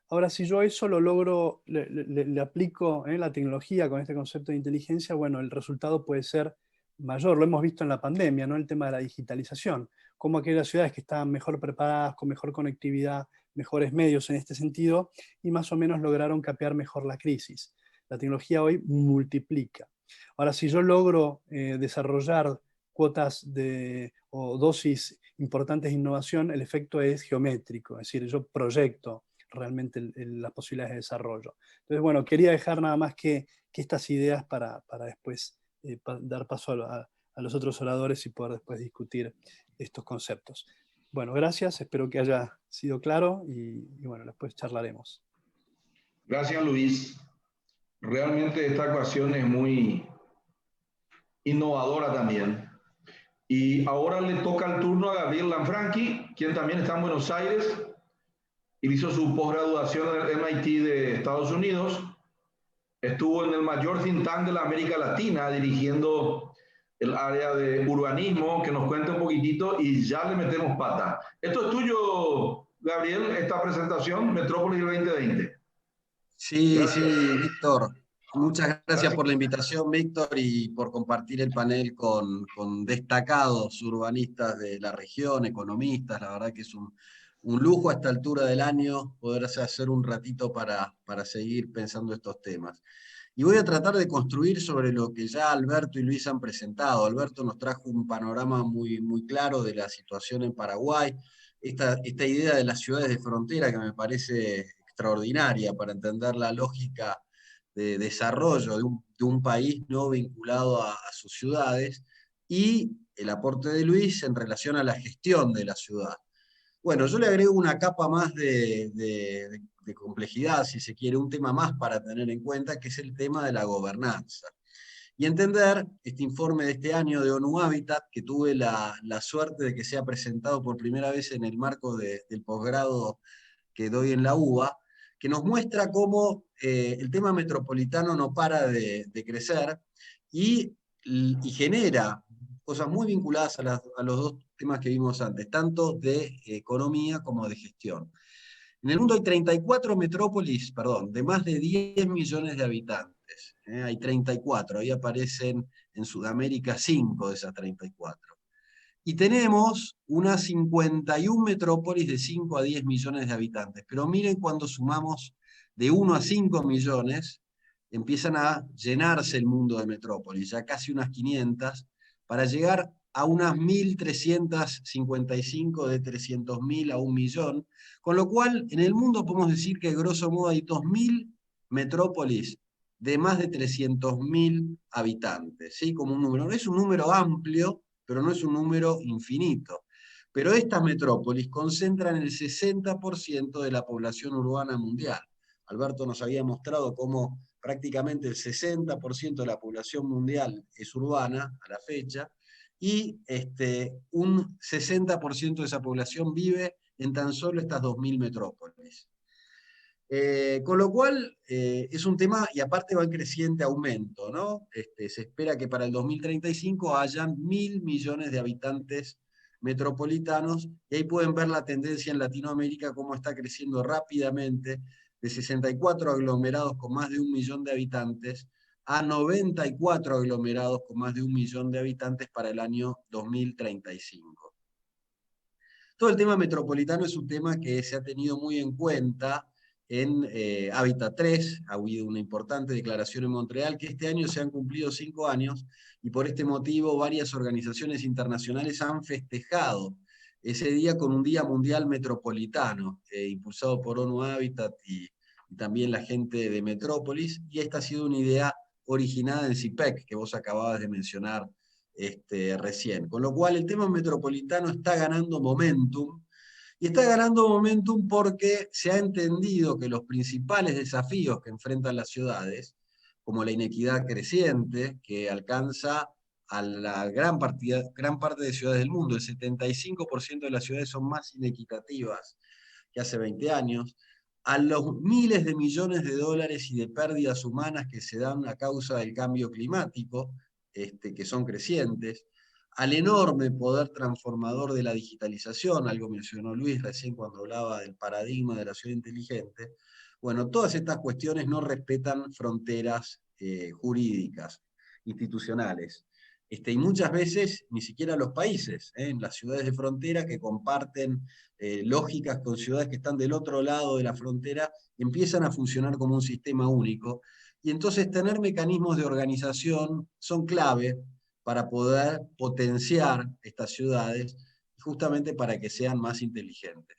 Ahora, si yo eso lo logro, le aplico la tecnología con este concepto de inteligencia, bueno, el resultado puede ser mayor. Lo hemos visto en la pandemia, ¿no? El tema de la digitalización, cómo aquellas ciudades que estaban mejor preparadas, con mejor conectividad, mejores medios en este sentido, y más o menos lograron capear mejor la crisis. La tecnología hoy multiplica. Ahora, si yo logro desarrollar cuotas o dosis importantes de innovación, el efecto es geométrico, es decir, yo proyecto realmente las posibilidades de desarrollo. Entonces, bueno, quería dejar nada más que estas ideas para después dar paso a los otros oradores y poder después discutir estos conceptos. Bueno, gracias, espero que haya sido claro y bueno, después charlaremos. Gracias, Luis. Realmente esta ecuación es muy innovadora también. Y ahora le toca el turno a Gabriel Lanfranchi, quien también está en Buenos Aires. Hizo su posgraduación en el MIT de Estados Unidos. Estuvo en el mayor think tank de la América Latina dirigiendo el área de urbanismo, que nos cuente un poquitito y ya le metemos pata. Esto es tuyo, Gabriel, esta presentación, Metrópolis 2020. Sí, Gracias. sí, Víctor. Muchas gracias por la invitación, Víctor, y por compartir el panel con destacados urbanistas de la región, economistas. La verdad que es un lujo a esta altura del año poder hacer un ratito para seguir pensando estos temas. Y voy a tratar de construir sobre lo que ya Alberto y Luis han presentado. Alberto nos trajo un panorama muy, muy claro de la situación en Paraguay, esta idea de las ciudades de frontera que me parece extraordinaria para entender la lógica de desarrollo de un país no vinculado a sus ciudades, y el aporte de Luis en relación a la gestión de la ciudad. Bueno, yo le agrego una capa más de complejidad, si se quiere, un tema más para tener en cuenta, que es el tema de la gobernanza. Y entender este informe de este año de ONU Habitat, que tuve la suerte de que sea presentado por primera vez en el marco del posgrado que doy en la UBA, que nos muestra cómo el tema metropolitano no para de crecer y genera cosas muy vinculadas a los dos temas que vimos antes, tanto de economía como de gestión. En el mundo hay 34 metrópolis, de más de 10 millones de habitantes. Hay 34, ahí aparecen en Sudamérica 5 de esas 34. Y tenemos unas 51 metrópolis de 5 a 10 millones de habitantes. Pero miren cuando sumamos de 1 a 5 millones, empiezan a llenarse el mundo de metrópolis, ya casi unas 500, para llegar a unas 1.355, de 300.000 a 1.000.000, con lo cual en el mundo podemos decir que grosso modo hay 2.000 metrópolis de más de 300.000 habitantes, ¿sí? Como un número. No es un número amplio, pero no es un número infinito. Pero estas metrópolis concentran el 60% de la población urbana mundial. Alberto nos había mostrado cómo prácticamente el 60% de la población mundial es urbana a la fecha, y un 60% de esa población vive en tan solo estas 2.000 metrópolis. Con lo cual es un tema, y aparte va en creciente aumento, ¿no? Se espera que para el 2035 hayan 1.000 millones de habitantes metropolitanos, y ahí pueden ver la tendencia en Latinoamérica, cómo está creciendo rápidamente, de 64 aglomerados con más de 1 millón de habitantes, a 94 aglomerados con más de 1 millón de habitantes para el año 2035. Todo el tema metropolitano es un tema que se ha tenido muy en cuenta en Hábitat 3, ha habido una importante declaración en Montreal, que este año se han cumplido 5 años, y por este motivo varias organizaciones internacionales han festejado ese día con un Día Mundial Metropolitano, impulsado por ONU Habitat y también la gente de Metrópolis, y esta ha sido una idea originada en CIPEC, que vos acababas de mencionar recién. Con lo cual el tema metropolitano está ganando momentum, y está ganando momentum porque se ha entendido que los principales desafíos que enfrentan las ciudades, como la inequidad creciente, que alcanza a la gran parte de ciudades del mundo, el 75% de las ciudades son más inequitativas que hace 20 años, a los miles de millones de dólares y de pérdidas humanas que se dan a causa del cambio climático, que son crecientes, al enorme poder transformador de la digitalización, algo mencionó Luis recién cuando hablaba del paradigma de la ciudad inteligente. Bueno, todas estas cuestiones no respetan fronteras jurídicas, institucionales. Y muchas veces ni siquiera los países, en las ciudades de frontera que comparten lógicas con ciudades que están del otro lado de la frontera, empiezan a funcionar como un sistema único. Y entonces tener mecanismos de organización son clave para poder potenciar estas ciudades, justamente para que sean más inteligentes.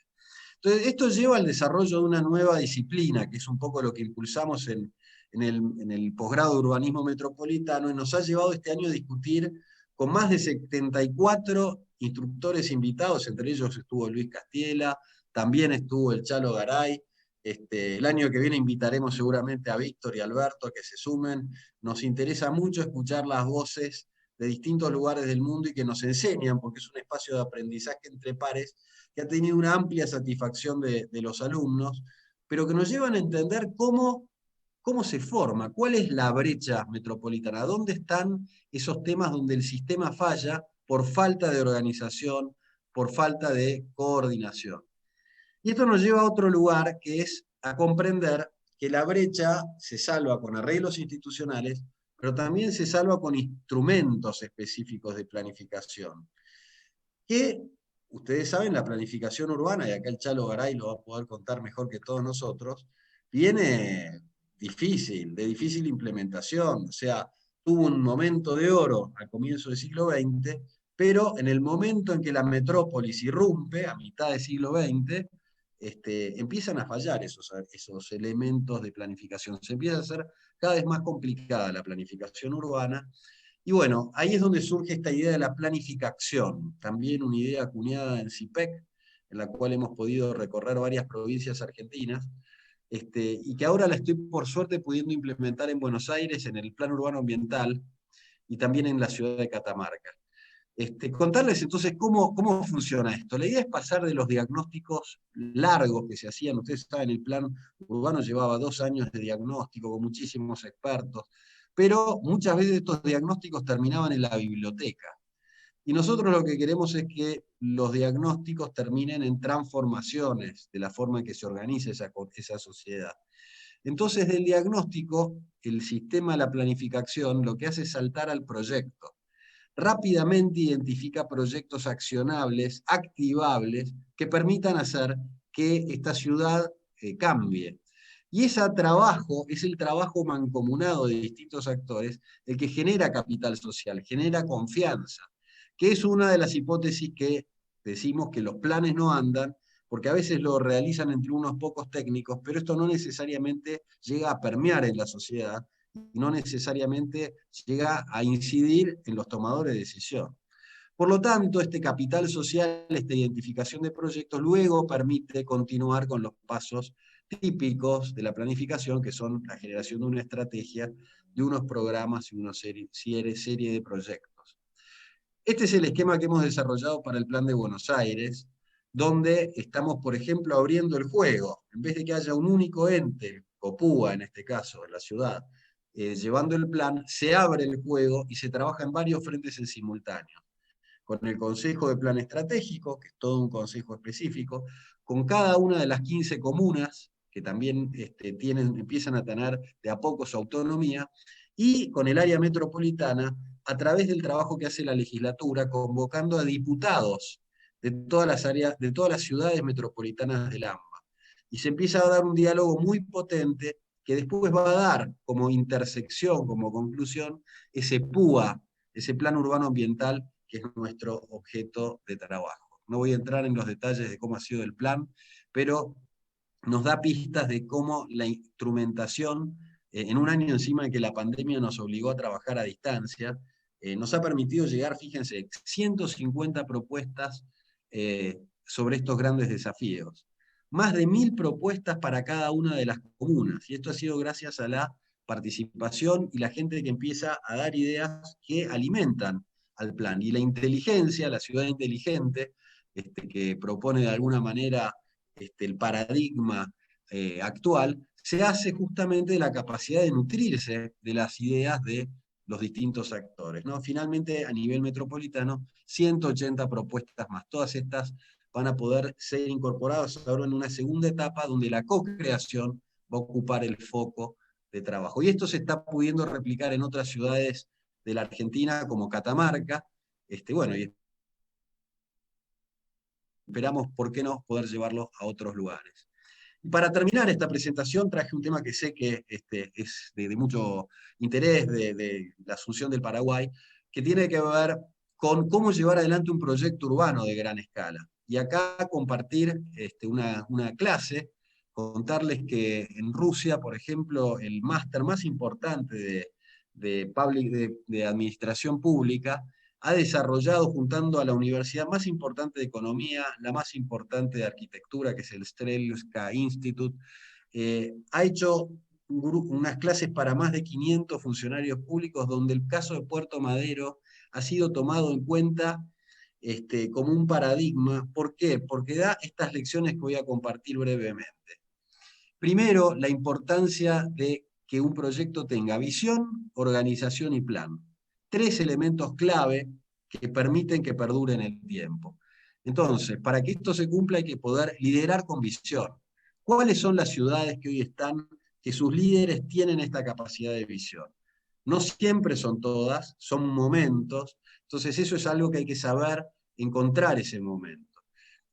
Entonces, esto lleva al desarrollo de una nueva disciplina, que es un poco lo que impulsamos en el posgrado de urbanismo metropolitano, y nos ha llevado este año a discutir con más de 74 instructores invitados, entre ellos estuvo Luis Castiela, también estuvo el Chalo Garay. El año que viene invitaremos seguramente a Víctor y Alberto a que se sumen. Nos interesa mucho escuchar las voces de distintos lugares del mundo y que nos enseñan, porque es un espacio de aprendizaje entre pares que ha tenido una amplia satisfacción de los alumnos, pero que nos llevan a entender cómo se forma, cuál es la brecha metropolitana, dónde están esos temas donde el sistema falla por falta de organización, por falta de coordinación. Y esto nos lleva a otro lugar, que es a comprender que la brecha se salva con arreglos institucionales, pero también se salva con instrumentos específicos de planificación. Que, ustedes saben, la planificación urbana, y acá el Chalo Garay lo va a poder contar mejor que todos nosotros, viene de difícil implementación. O sea, tuvo un momento de oro al comienzo del siglo XX, pero en el momento en que la metrópolis irrumpe, a mitad del siglo XX, empiezan a fallar esos elementos de planificación. Se empieza a hacer cada vez más complicada la planificación urbana. Y bueno, ahí es donde surge esta idea de la planificación, también una idea acuñada en CIPEC, en la cual hemos podido recorrer varias provincias argentinas, y que ahora la estoy por suerte pudiendo implementar en Buenos Aires, en el Plan Urbano Ambiental, y también en la ciudad de Catamarca. Contarles entonces cómo funciona esto. La idea es pasar de los diagnósticos largos que se hacían. Ustedes saben, el plan urbano llevaba 2 años de diagnóstico con muchísimos expertos, pero muchas veces estos diagnósticos terminaban en la biblioteca. Y nosotros lo que queremos es que los diagnósticos terminen en transformaciones de la forma en que se organiza esa sociedad. Entonces, del diagnóstico, el sistema de la planificación lo que hace es saltar al proyecto. Rápidamente identifica proyectos accionables, activables, que permitan hacer que esta ciudad cambie. Y ese trabajo es el trabajo mancomunado de distintos actores, el que genera capital social, genera confianza, que es una de las hipótesis que decimos que los planes no andan, porque a veces lo realizan entre unos pocos técnicos, pero esto no necesariamente llega a permear en la sociedad, y no necesariamente llega a incidir en los tomadores de decisión. Por lo tanto, este capital social, esta identificación de proyectos, luego permite continuar con los pasos típicos de la planificación, que son la generación de una estrategia, de unos programas y una serie de proyectos. Este es el esquema que hemos desarrollado para el Plan de Buenos Aires, donde estamos, por ejemplo, abriendo el juego. En vez de que haya un único ente, Copúa en este caso, en la ciudad, llevando el plan, se abre el juego y se trabaja en varios frentes en simultáneo. Con el Consejo de Plan Estratégico, que es todo un consejo específico, con cada una de las 15 comunas, que también empiezan a tener de a poco su autonomía, y con el área metropolitana, a través del trabajo que hace la legislatura, convocando a diputados de todas las áreas, de todas las ciudades metropolitanas del AMBA. Y se empieza a dar un diálogo muy potente que después va a dar como intersección, como conclusión, ese PUA, ese Plan Urbano Ambiental, que es nuestro objeto de trabajo. No voy a entrar en los detalles de cómo ha sido el plan, pero nos da pistas de cómo la instrumentación, en un año encima de que la pandemia nos obligó a trabajar a distancia, nos ha permitido llegar, fíjense, 150 propuestas sobre estos grandes desafíos. Más de 1000 propuestas para cada una de las comunas, y esto ha sido gracias a la participación y la gente que empieza a dar ideas que alimentan al plan. Y la inteligencia, la ciudad inteligente, que propone de alguna manera el paradigma actual, se hace justamente de la capacidad de nutrirse de las ideas de los distintos actores, ¿no? Finalmente, a nivel metropolitano, 180 propuestas más. Todas estas van a poder ser incorporadas ahora en una segunda etapa donde la co-creación va a ocupar el foco de trabajo. Y esto se está pudiendo replicar en otras ciudades de la Argentina, como Catamarca, bueno, y esperamos, ¿por qué no?, poder llevarlo a otros lugares. Y para terminar esta presentación traje un tema que sé que es de mucho interés de la Asunción del Paraguay, que tiene que ver con cómo llevar adelante un proyecto urbano de gran escala. Y acá compartir una clase, contarles que en Rusia, por ejemplo, el máster más importante de administración pública ha desarrollado, juntando a la universidad más importante de economía, la más importante de arquitectura, que es el Strelska Institute, ha hecho unas clases para más de 500 funcionarios públicos, donde el caso de Puerto Madero ha sido tomado en cuenta como un paradigma. ¿Por qué? Porque da estas lecciones que voy a compartir brevemente. Primero, la importancia de que un proyecto tenga visión, organización y plan. 3 elementos clave que permiten que perdure en el tiempo. Entonces, para que esto se cumpla hay que poder liderar con visión. ¿Cuáles son las ciudades que hoy están, que sus líderes tienen esta capacidad de visión? No siempre son todas, son momentos. Entonces eso es algo que hay que saber encontrar ese momento.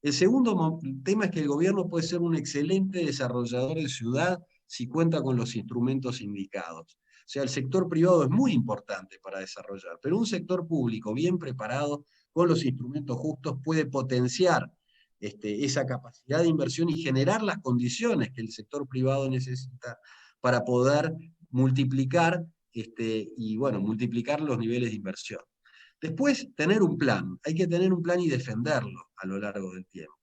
El segundo tema es que el gobierno puede ser un excelente desarrollador de ciudad si cuenta con los instrumentos indicados. O sea, el sector privado es muy importante para desarrollar, pero un sector público bien preparado, con los instrumentos justos, puede potenciar esa capacidad de inversión y generar las condiciones que el sector privado necesita para poder multiplicar, multiplicar los niveles de inversión. Después, tener un plan. Hay que tener un plan y defenderlo a lo largo del tiempo.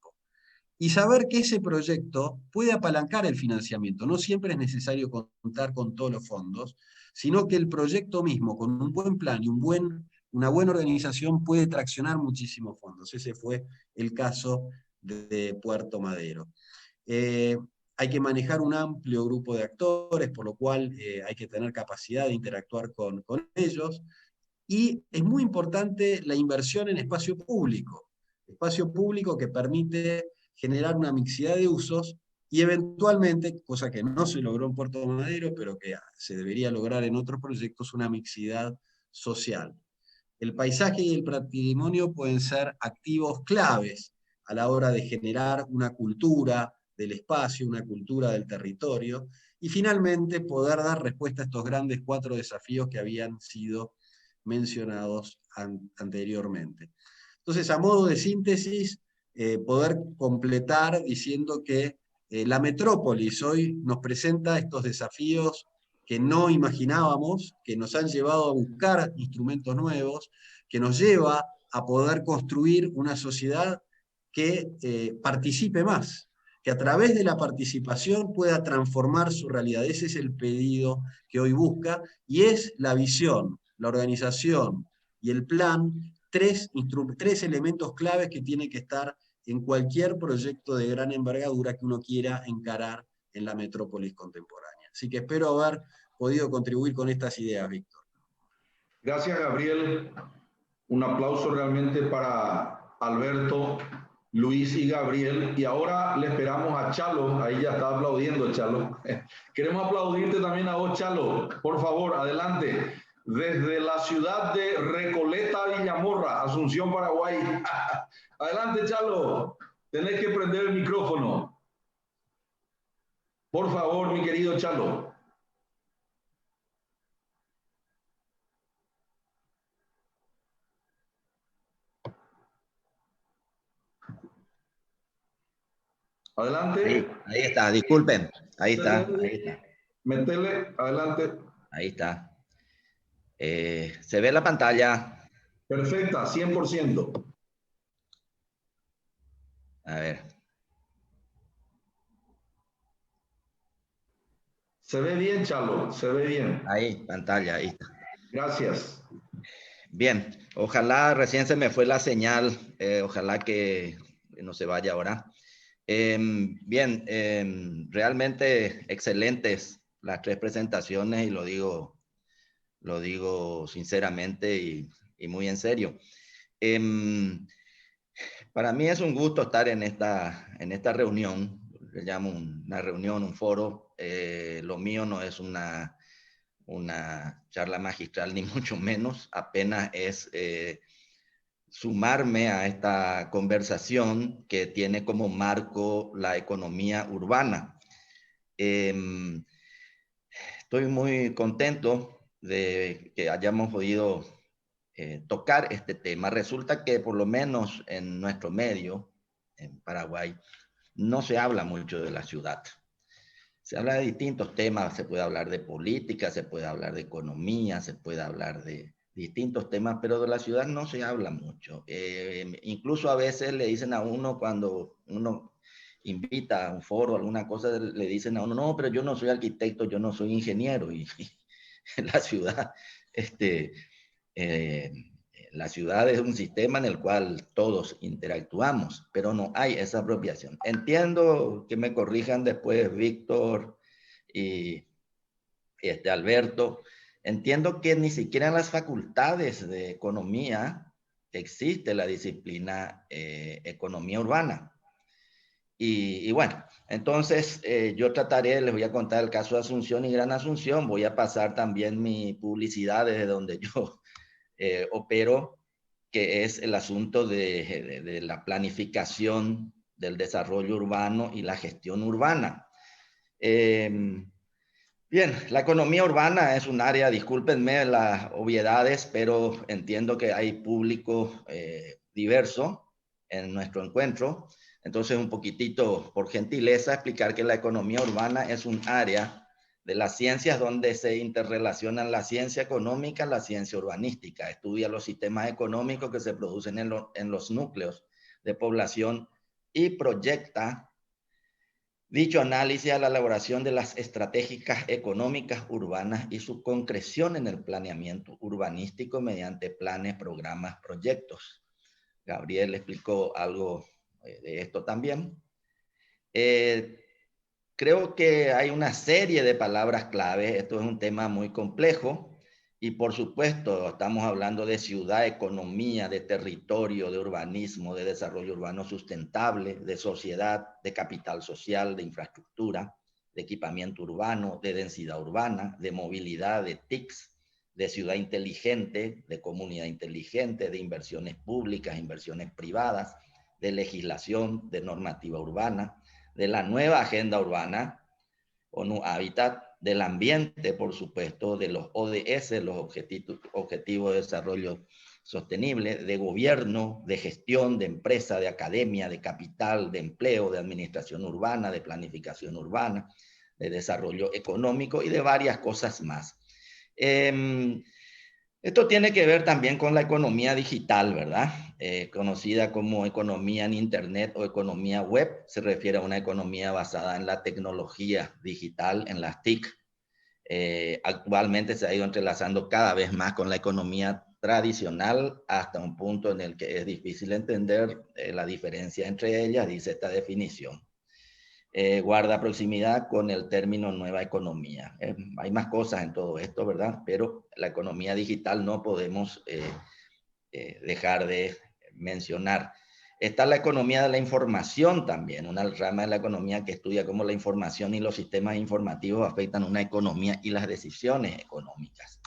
Y saber que ese proyecto puede apalancar el financiamiento. No siempre es necesario contar con todos los fondos, sino que el proyecto mismo, con un buen plan y una buena organización, puede traccionar muchísimos fondos. Ese fue el caso de Puerto Madero. Hay que manejar un amplio grupo de actores, por lo cual hay que tener capacidad de interactuar con ellos. Y es muy importante la inversión en espacio público que permite generar una mixidad de usos y eventualmente, cosa que no se logró en Puerto Madero, pero que se debería lograr en otros proyectos, una mixidad social. El paisaje y el patrimonio pueden ser activos claves a la hora de generar una cultura, del espacio, una cultura del territorio, y finalmente poder dar respuesta a estos grandes 4 desafíos que habían sido mencionados anteriormente. Entonces, a modo de síntesis, poder completar diciendo que la metrópolis hoy nos presenta estos desafíos que no imaginábamos, que nos han llevado a buscar instrumentos nuevos, que nos lleva a poder construir una sociedad que participe más, que a través de la participación pueda transformar su realidad. Ese es el pedido que hoy busca, y es la visión, la organización y el plan, tres elementos claves que tienen que estar en cualquier proyecto de gran envergadura que uno quiera encarar en la metrópolis contemporánea. Así que espero haber podido contribuir con estas ideas, Víctor. Gracias, Gabriel. Un aplauso realmente para Alberto, Luis y Gabriel. Y ahora le esperamos a Chalo. Ahí ya está aplaudiendo, Chalo. Queremos aplaudirte también a vos, Chalo. Por favor, adelante. Desde la ciudad de Recoleta, Villamorra, Asunción, Paraguay. Adelante, Chalo. Tenés que prender el micrófono. Por favor, mi querido Chalo. Adelante. Ahí está, disculpen. Ahí está. Metele, adelante. Ahí está. ¿Se ve la pantalla? Perfecta, 100%. A ver. Se ve bien, Chalo, se ve bien. Ahí, pantalla, ahí está. Gracias. Bien, ojalá, recién se me fue la señal, ojalá que no se vaya ahora. Bien, realmente excelentes las 3 presentaciones, y lo digo sinceramente y muy en serio. Para mí es un gusto estar en esta reunión, le llamo una reunión, un foro. Lo mío no es una charla magistral, ni mucho menos, apenas es sumarme a esta conversación que tiene como marco la economía urbana. Estoy muy contento de que hayamos podido tocar este tema. Resulta que por lo menos en nuestro medio, en Paraguay, no se habla mucho de la ciudad. Se habla de distintos temas, se puede hablar de política, se puede hablar de economía, se puede hablar de distintos temas, pero de la ciudad no se habla mucho. Incluso a veces le dicen a uno, cuando uno invita a un foro, alguna cosa, le dicen a uno, no, pero yo no soy arquitecto, yo no soy ingeniero, y la ciudad, la ciudad es un sistema en el cual todos interactuamos, pero no hay esa apropiación. Entiendo que me corrijan después Víctor y Alberto. Entiendo que ni siquiera en las facultades de economía existe la disciplina economía urbana. Y bueno, entonces yo trataré, les voy a contar el caso de Asunción y Gran Asunción. Voy a pasar también mi publicidad desde donde yo opero, que es el asunto de la planificación del desarrollo urbano y la gestión urbana. Bien, la economía urbana es un área, discúlpenme las obviedades, pero entiendo que hay público diverso en nuestro encuentro. Entonces, un poquitito, por gentileza, explicar que la economía urbana es un área de las ciencias donde se interrelacionan la ciencia económica, la ciencia urbanística. Estudia los sistemas económicos que se producen en los núcleos de población y proyecta dicho análisis a la elaboración de las estratégicas económicas urbanas y su concreción en el planeamiento urbanístico mediante planes, programas, proyectos. Gabriel explicó algo de esto también. Creo que hay una serie de palabras clave. Esto es un tema muy complejo y por supuesto estamos hablando de ciudad, economía, de territorio, de urbanismo, de desarrollo urbano sustentable, de sociedad, de capital social, de infraestructura, de equipamiento urbano, de densidad urbana, de movilidad, de TICs, de ciudad inteligente, de comunidad inteligente, de inversiones públicas, inversiones privadas, de legislación, de normativa urbana, de la nueva agenda urbana, ONU Habitat, del ambiente, por supuesto, de los ODS, los Objetivos de Desarrollo Sostenible, de gobierno, de gestión, de empresa, de academia, de capital, de empleo, de administración urbana, de planificación urbana, de desarrollo económico y de varias cosas más. Esto tiene que ver también con la economía digital, ¿verdad? Conocida como economía en Internet o economía web, se refiere a una economía basada en la tecnología digital, en las TIC. Actualmente se ha ido entrelazando cada vez más con la economía tradicional hasta un punto en el que es difícil entender la diferencia entre ellas, dice esta definición. Guarda proximidad con el término nueva economía. Hay más cosas en todo esto, ¿verdad? Pero la economía digital no podemos dejar de mencionar. Está la economía de la información también, una rama de la economía que estudia cómo la información y los sistemas informativos afectan una economía y las decisiones económicas.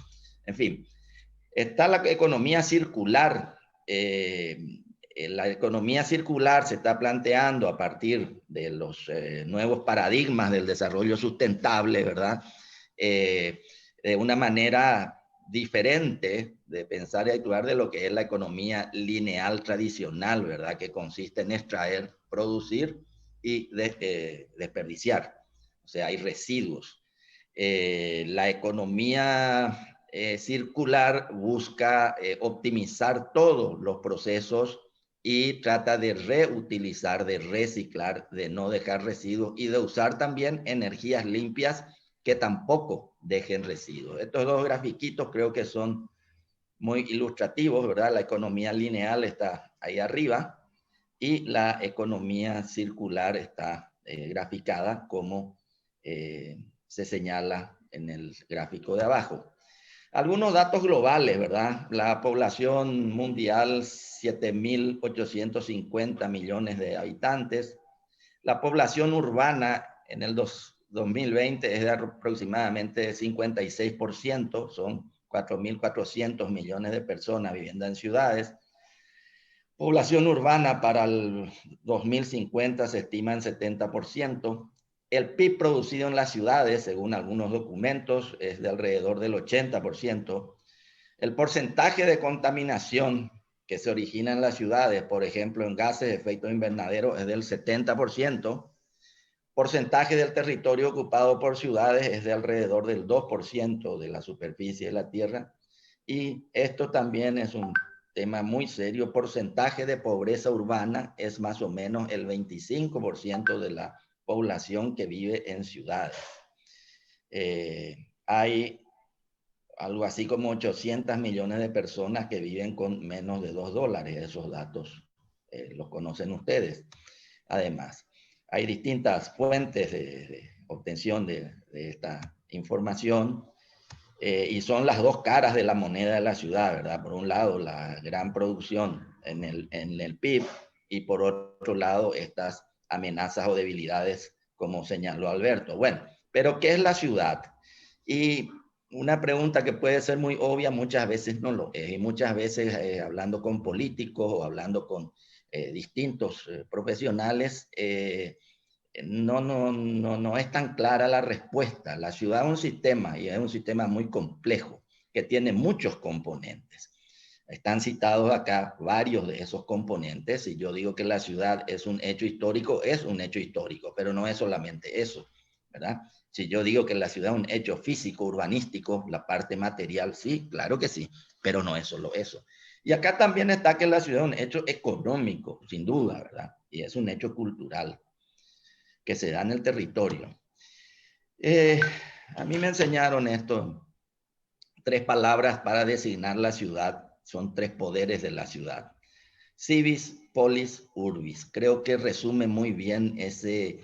En fin, está la economía circular. La economía circular se está planteando a partir de los nuevos paradigmas del desarrollo sustentable, ¿verdad? De una manera diferente de pensar y actuar de lo que es la economía lineal tradicional, ¿verdad? Que consiste en extraer, producir y desperdiciar. O sea, hay residuos. La economía circular busca optimizar todos los procesos y trata de reutilizar, de reciclar, de no dejar residuos y de usar también energías limpias que tampoco dejen residuos. Estos dos grafiquitos creo que son muy ilustrativos, ¿verdad? La economía lineal está ahí arriba y la economía circular está graficada como se señala en el gráfico de abajo. Algunos datos globales, ¿verdad? La población mundial, 7.850 millones de habitantes. La población urbana en el 2020 es de aproximadamente 56%, son 4.400 millones de personas viviendo en ciudades. Población urbana para el 2050 se estima en 70%. El PIB producido en las ciudades, según algunos documentos, es de alrededor del 80%. El porcentaje de contaminación que se origina en las ciudades, por ejemplo, en gases de efecto invernadero, es del 70%. Porcentaje del territorio ocupado por ciudades es de alrededor del 2% de la superficie de la Tierra. Y esto también es un tema muy serio. Porcentaje de pobreza urbana es más o menos el 25% de la población que vive en ciudades. Hay algo así como 800 millones de personas que viven con menos de $2. Esos datos los conocen ustedes. Además, hay distintas fuentes de obtención de esta información y son las dos caras de la moneda de la ciudad, ¿verdad? Por un lado, la gran producción en el PIB y por otro lado, estas amenazas o debilidades, como señaló Alberto. Bueno, pero ¿qué es la ciudad? Y una pregunta que puede ser muy obvia, muchas veces no lo es. Y muchas veces hablando con políticos o hablando con distintos profesionales, no es tan clara la respuesta. La ciudad es un sistema y es un sistema muy complejo que tiene muchos componentes. Están citados acá varios de esos componentes. Si yo digo que la ciudad es un hecho histórico, pero no es solamente eso, ¿verdad? Si yo digo que la ciudad es un hecho físico, urbanístico, la parte material, sí, claro que sí, pero no es solo eso. Y acá también está que la ciudad es un hecho económico, sin duda, ¿verdad? Y es un hecho cultural que se da en el territorio. A mí me enseñaron esto, 3 palabras para designar la ciudad. Son 3 poderes de la ciudad. Civis, polis, urbis. Creo que resume muy bien ese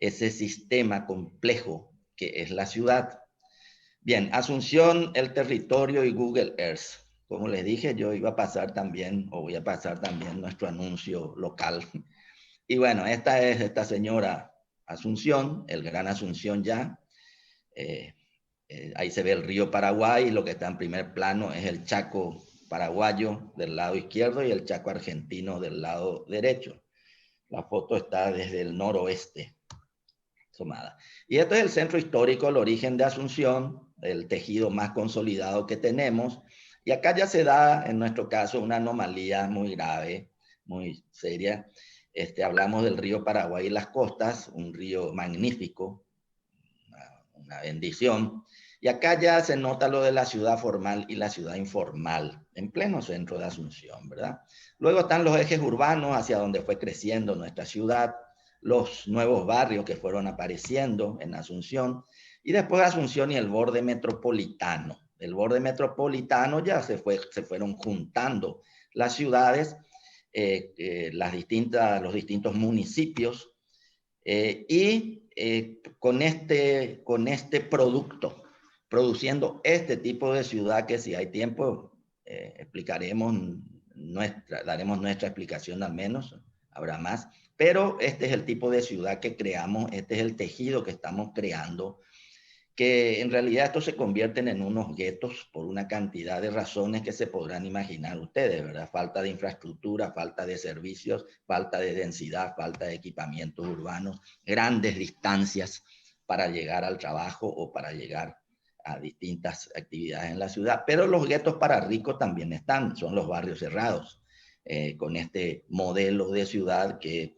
sistema complejo que es la ciudad. Bien, Asunción, el territorio y Google Earth. Como les dije, yo iba a pasar también, o voy a pasar también nuestro anuncio local. Y bueno, esta es esta señora Asunción, el Gran Asunción ya. Ahí se ve el río Paraguay y lo que está en primer plano es el Chaco paraguayo del lado izquierdo y el Chaco argentino del lado derecho. La foto está desde el noroeste Somada. Y esto es el centro histórico, el origen de Asunción, el tejido más consolidado que tenemos. Y acá ya se da, en nuestro caso, una anomalía muy grave, muy seria. Hablamos del río Paraguay y las costas, un río magnífico, una bendición. Y acá ya se nota lo de la ciudad formal y la ciudad informal, en pleno centro de Asunción, ¿verdad? Luego están los ejes urbanos hacia donde fue creciendo nuestra ciudad, los nuevos barrios que fueron apareciendo en Asunción, y después Asunción y el borde metropolitano. El borde metropolitano ya se fueron juntando las ciudades, los distintos municipios, con este producto, produciendo este tipo de ciudad que si hay tiempo daremos nuestra explicación al menos, habrá más, pero este es el tipo de ciudad que creamos, este es el tejido que estamos creando, que en realidad estos se convierten en unos guetos por una cantidad de razones que se podrán imaginar ustedes, ¿verdad? Falta de infraestructura, falta de servicios, falta de densidad, falta de equipamientos urbanos, grandes distancias para llegar al trabajo o para llegar a distintas actividades en la ciudad. Pero los guetos para ricos también están, son los barrios cerrados, con este modelo de ciudad que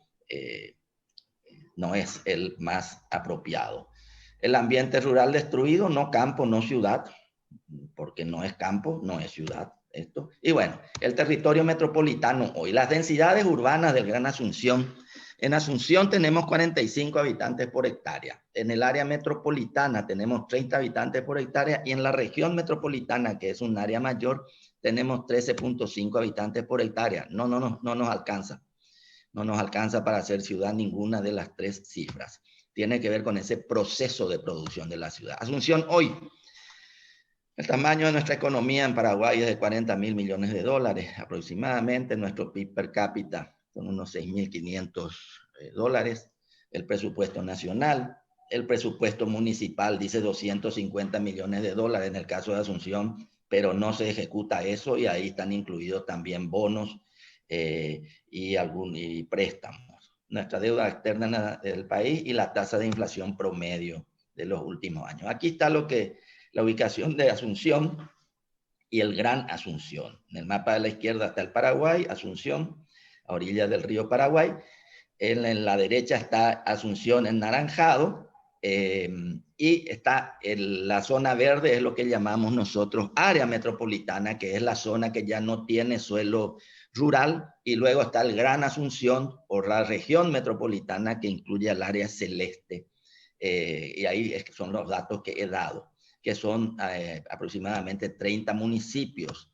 no es el más apropiado. El ambiente rural destruido, no campo, no ciudad, porque no es campo, no es ciudad esto. Y bueno, el territorio metropolitano hoy, las densidades urbanas del Gran Asunción. En Asunción tenemos 45 habitantes por hectárea. En el área metropolitana tenemos 30 habitantes por hectárea y en la región metropolitana, que es un área mayor, tenemos 13.5 habitantes por hectárea. No nos alcanza. No nos alcanza para hacer ciudad ninguna de las tres cifras. Tiene que ver con ese proceso de producción de la ciudad. Asunción hoy, el tamaño de nuestra economía en Paraguay es de 40.000 millones de dólares aproximadamente. Nuestro PIB per cápita son unos 6.500 dólares. El presupuesto nacional, el presupuesto municipal dice 250 millones de dólares en el caso de Asunción, pero no se ejecuta eso y ahí están incluidos también bonos y préstamos. Nuestra deuda externa del país y la tasa de inflación promedio de los últimos años. Aquí está la ubicación de Asunción y el Gran Asunción. En el mapa de la izquierda está el Paraguay, Asunción, a orillas del río Paraguay. En la derecha está Asunción en naranjado, y está la zona verde, es lo que llamamos nosotros área metropolitana, que es la zona que ya no tiene suelo rural, y luego está el Gran Asunción o la región metropolitana que incluye el área celeste, y ahí son los datos que he dado, que son aproximadamente 30 municipios.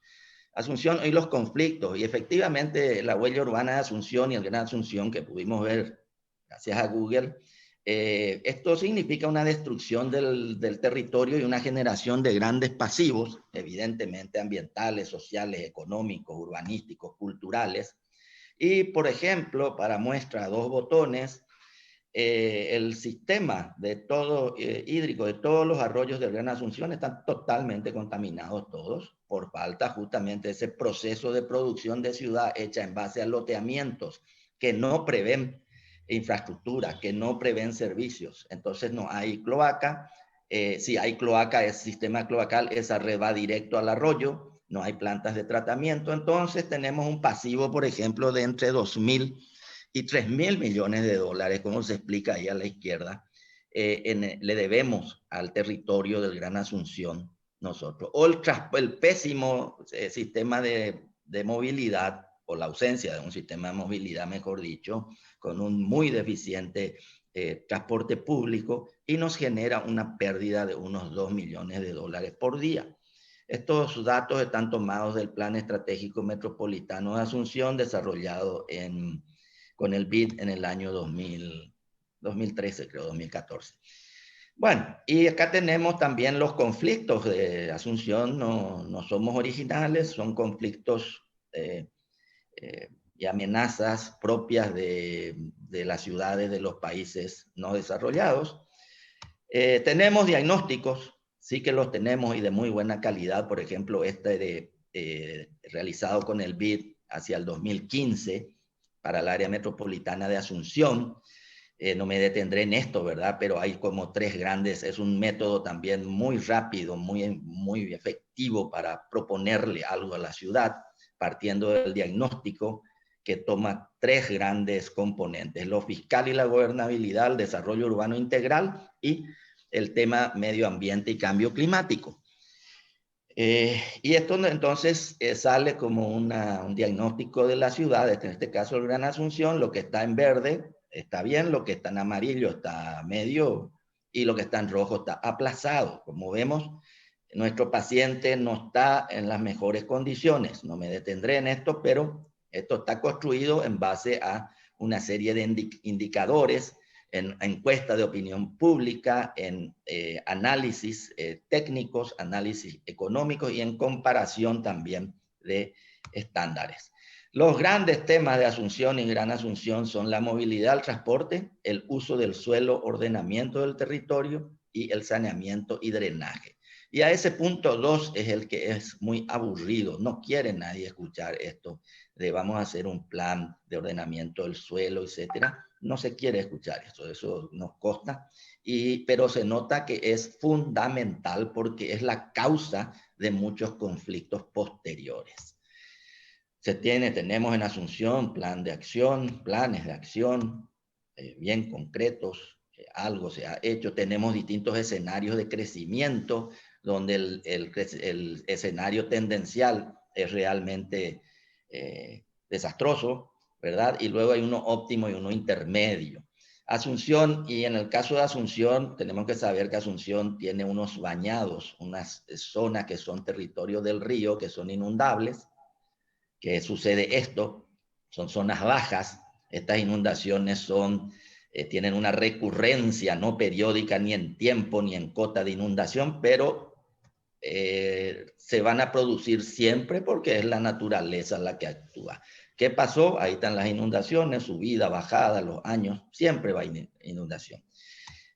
Asunción y los conflictos, y efectivamente la huella urbana de Asunción y el Gran Asunción que pudimos ver gracias a Google, esto significa una destrucción del territorio y una generación de grandes pasivos, evidentemente ambientales, sociales, económicos, urbanísticos, culturales. Y, por ejemplo, para muestra 2 botones, el sistema hídrico de todos los arroyos del Gran Asunción están totalmente contaminados todos por falta justamente de ese proceso de producción de ciudad hecha en base a loteamientos que no prevén infraestructura, que no prevén servicios. Entonces no hay cloaca. Si hay cloaca, el sistema cloacal, esa red va directo al arroyo, no hay plantas de tratamiento. Entonces tenemos un pasivo, por ejemplo, de entre 2.000 y 3.000 millones de dólares, como se explica ahí a la izquierda, le debemos al territorio del Gran Asunción nosotros. O el pésimo sistema de movilidad, o la ausencia de un sistema de movilidad, mejor dicho, con un muy deficiente transporte público, y nos genera una pérdida de unos 2 millones de dólares por día. Estos datos están tomados del Plan Estratégico Metropolitano de Asunción, desarrollado con el BID en el año 2013, creo, 2014. Bueno, y acá tenemos también los conflictos de Asunción, no somos originales, son conflictos y amenazas propias de las ciudades de los países no desarrollados. Tenemos diagnósticos, sí que los tenemos y de muy buena calidad, por ejemplo, realizado con el BID hacia el 2015 para el área metropolitana de Asunción. No me detendré en esto, ¿verdad? Pero hay como tres grandes, es un método también muy rápido, muy efectivo para proponerle algo a la ciudad, partiendo del diagnóstico que toma tres grandes componentes: lo fiscal y la gobernabilidad, el desarrollo urbano integral y el tema medio ambiente y cambio climático. Y esto entonces sale como un diagnóstico de la ciudad, en este caso el Gran Asunción. Lo que está en verde está bien, lo que está en amarillo está medio y lo que está en rojo está aplazado. Como vemos, nuestro paciente no está en las mejores condiciones. No me detendré en esto, pero esto está construido en base a una serie de indicadores, en encuesta de opinión pública, en análisis técnicos, análisis económicos y en comparación también de estándares. Los grandes temas de Asunción y Gran Asunción son la movilidad al transporte, el uso del suelo, ordenamiento del territorio y el saneamiento y drenaje. Y a ese punto 2 es el que es muy aburrido. No quiere nadie escuchar esto de vamos a hacer un plan de ordenamiento del suelo, etcétera. No se quiere escuchar eso nos consta, pero se nota que es fundamental porque es la causa de muchos conflictos posteriores. Tenemos en Asunción planes de acción bien concretos, algo se ha hecho. Tenemos distintos escenarios de crecimiento, donde el escenario tendencial es realmente desastroso, ¿verdad? Y luego hay uno óptimo y uno intermedio. Asunción, y en el caso de Asunción, tenemos que saber que Asunción tiene unos bañados, unas zonas que son territorio del río, que son inundables. Que sucede esto, son zonas bajas, estas inundaciones tienen una recurrencia no periódica ni en tiempo ni en cota de inundación, pero se van a producir siempre porque es la naturaleza la que actúa. ¿Qué pasó? Ahí están las inundaciones, subida, bajada, los años, siempre va a inundación.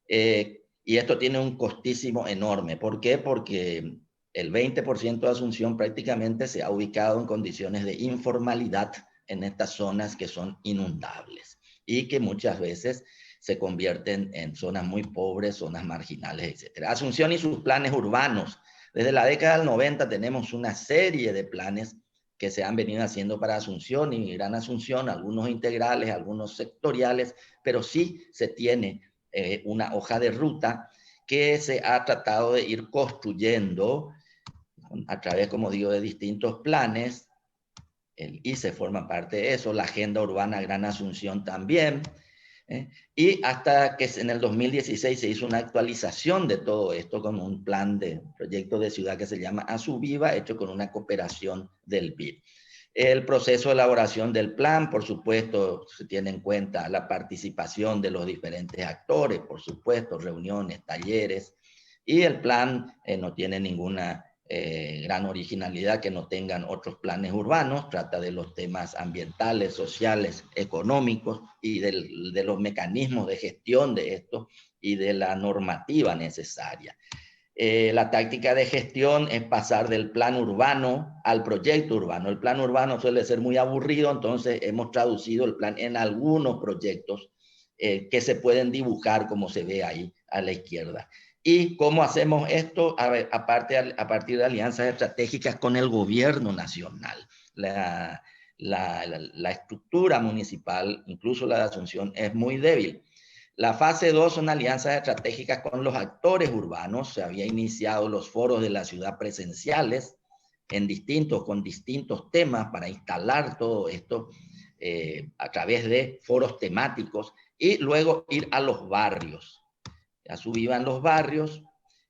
Y esto tiene un costísimo enorme. ¿Por qué? Porque el 20% de Asunción prácticamente se ha ubicado en condiciones de informalidad en estas zonas que son inundables y que muchas veces se convierten en zonas muy pobres, zonas marginales, etc. Asunción y sus planes urbanos. Desde la década del 90 tenemos una serie de planes que se han venido haciendo para Asunción y Gran Asunción, algunos integrales, algunos sectoriales, pero sí se tiene una hoja de ruta que se ha tratado de ir construyendo a través, como digo, de distintos planes. El ICE forma parte de eso, la Agenda Urbana Gran Asunción también. Y hasta que en el 2016 se hizo una actualización de todo esto con un plan de proyecto de ciudad que se llama Asuviva, hecho con una cooperación del BID. El proceso de elaboración del plan, por supuesto, se tiene en cuenta la participación de los diferentes actores, por supuesto, reuniones, talleres, y el plan no tiene ninguna gran originalidad que no tengan otros planes urbanos, trata de los temas ambientales, sociales, económicos y de los mecanismos de gestión de esto y de la normativa necesaria. La táctica de gestión es pasar del plan urbano al proyecto urbano. El plan urbano suele ser muy aburrido, entonces hemos traducido el plan en algunos proyectos que se pueden dibujar como se ve ahí a la izquierda. ¿Y cómo hacemos esto? A partir de alianzas estratégicas con el gobierno nacional. La estructura municipal, incluso la de Asunción, es muy débil. La fase 2 son alianzas estratégicas con los actores urbanos. Se había iniciado los foros de la ciudad presenciales con distintos temas para instalar todo esto a través de foros temáticos y luego ir a los barrios. Asuviva en los barrios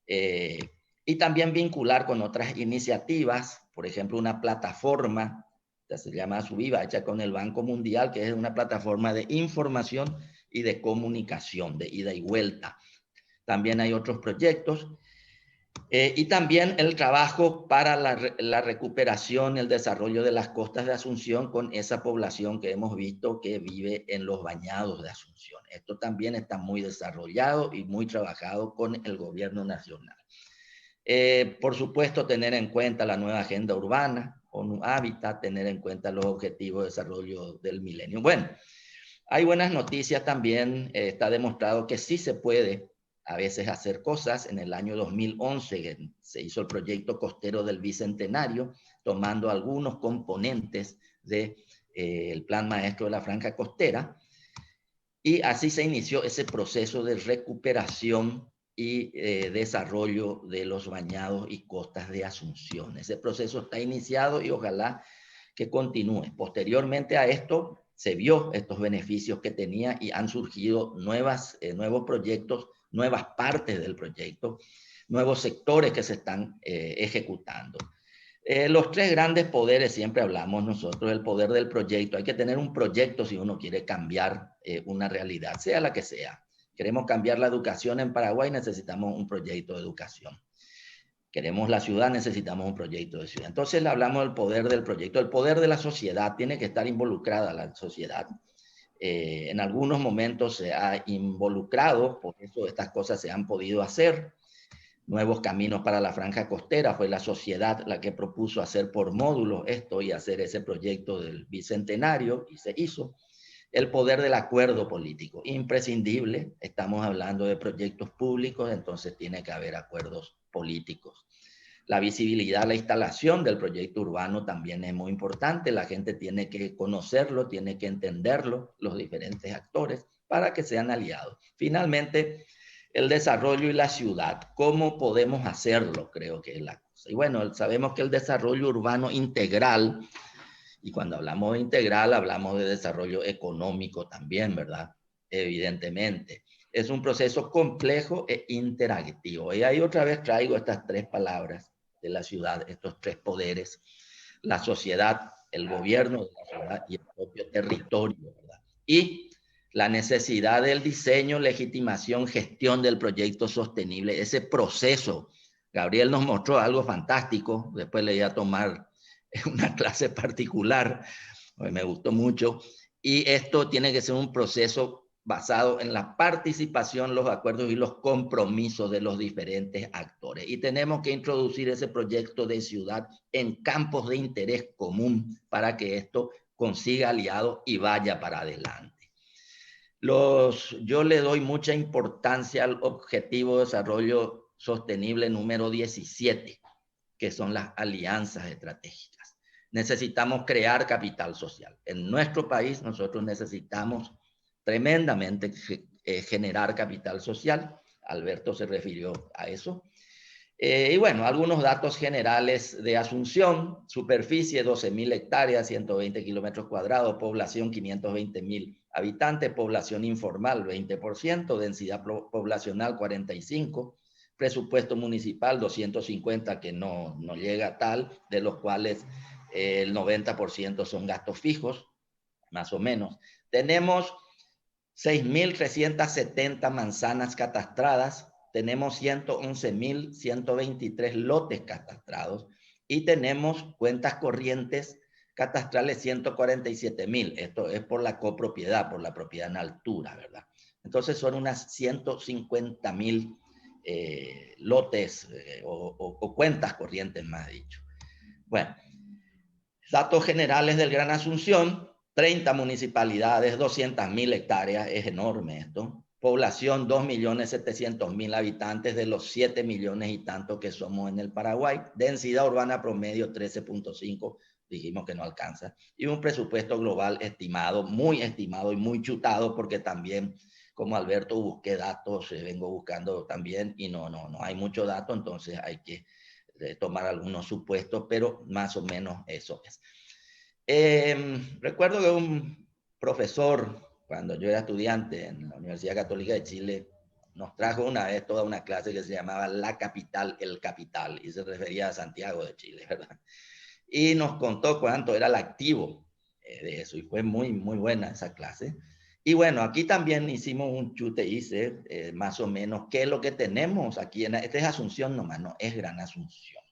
y también vincular con otras iniciativas, por ejemplo, una plataforma que se llama Asuviva, hecha con el Banco Mundial, que es una plataforma de información y de comunicación, de ida y vuelta. También hay otros proyectos. Y también el trabajo para la recuperación, el desarrollo de las costas de Asunción con esa población que hemos visto que vive en los bañados de Asunción. Esto también está muy desarrollado y muy trabajado con el gobierno nacional. Por supuesto, tener en cuenta la nueva agenda urbana, ONU Hábitat, tener en cuenta los objetivos de desarrollo del milenio. Bueno, Hay buenas noticias también. Está demostrado que sí se puede a veces hacer cosas. En el año 2011 se hizo el proyecto costero del Bicentenario, tomando algunos componentes del Plan Maestro de la Franja Costera. Y así se inició ese proceso de recuperación y desarrollo de los bañados y costas de Asunción. Ese proceso está iniciado y ojalá que continúe. Posteriormente a esto, se vio estos beneficios que tenía y han surgido nuevos proyectos, nuevas partes del proyecto, nuevos sectores que se están ejecutando. Los tres grandes poderes, siempre hablamos nosotros, el poder del proyecto. Hay que tener un proyecto si uno quiere cambiar una realidad, sea la que sea. Queremos cambiar la educación en Paraguay, necesitamos un proyecto de educación. Queremos la ciudad, necesitamos un proyecto de ciudad. Entonces hablamos del poder del proyecto. El poder de la sociedad, tiene que estar involucrada la sociedad. En algunos momentos se ha involucrado, por eso estas cosas se han podido hacer. Nuevos caminos para la franja costera, fue la sociedad la que propuso hacer por módulos esto y hacer ese proyecto del Bicentenario, y se hizo. El poder del acuerdo político, imprescindible. Estamos hablando de proyectos públicos, entonces tiene que haber acuerdos políticos. La visibilidad, la instalación del proyecto urbano también es muy importante. La gente tiene que conocerlo, tiene que entenderlo, los diferentes actores, para que sean aliados. Finalmente, el desarrollo y la ciudad. ¿Cómo podemos hacerlo? Creo que es la cosa. Y bueno, sabemos que el desarrollo urbano integral, y cuando hablamos de integral, hablamos de desarrollo económico también, ¿verdad? Evidentemente. Es un proceso complejo e interactivo. Y ahí otra vez traigo estas tres palabras de la ciudad, estos tres poderes: la sociedad, el gobierno de la ciudad y el propio territorio, ¿verdad? Y la necesidad del diseño, legitimación, gestión del proyecto sostenible, ese proceso. Gabriel nos mostró algo fantástico, después le iba a tomar una clase particular, me gustó mucho, y esto tiene que ser un proceso basado en la participación, los acuerdos y los compromisos de los diferentes actores. Y tenemos que introducir ese proyecto de ciudad en campos de interés común para que esto consiga aliados y vaya para adelante. Yo le doy mucha importancia al objetivo de desarrollo sostenible número 17, que son las alianzas estratégicas. Necesitamos crear capital social. En nuestro país nosotros necesitamos tremendamente generar capital social. Alberto se refirió a eso. Y bueno, algunos datos generales de Asunción: superficie 12.000 hectáreas, 120 kilómetros cuadrados, población 520.000 habitantes, población informal 20%, densidad poblacional 45%, presupuesto municipal 250, que no llega a tal, de los cuales el 90% son gastos fijos, más o menos. Tenemos 6.370 manzanas catastradas, tenemos 111.123 lotes catastrados y tenemos cuentas corrientes catastrales 147.000. Esto es por la copropiedad, por la propiedad en altura, ¿verdad? Entonces son unas 150.000 lotes o cuentas corrientes, más dicho. Bueno, datos generales del Gran Asunción: 30 municipalidades, 200.000 hectáreas, es enorme esto. Población 2.700.000 habitantes de los 7 millones y tanto que somos en el Paraguay. Densidad urbana promedio 13.5, dijimos que no alcanza. Y un presupuesto global estimado y muy chutado, porque también, como Alberto, busqué datos, vengo buscando también y no hay mucho dato, entonces hay que tomar algunos supuestos, pero más o menos eso es. Recuerdo que un profesor, cuando yo era estudiante en la Universidad Católica de Chile, nos trajo una vez toda una clase que se llamaba La Capital, el Capital, y se refería a Santiago de Chile, ¿verdad? Y nos contó cuánto era el activo de eso, y fue muy, muy buena esa clase. Y bueno, aquí también hicimos un chute, más o menos qué es lo que tenemos aquí. Este es Asunción nomás, no es Gran Asunción.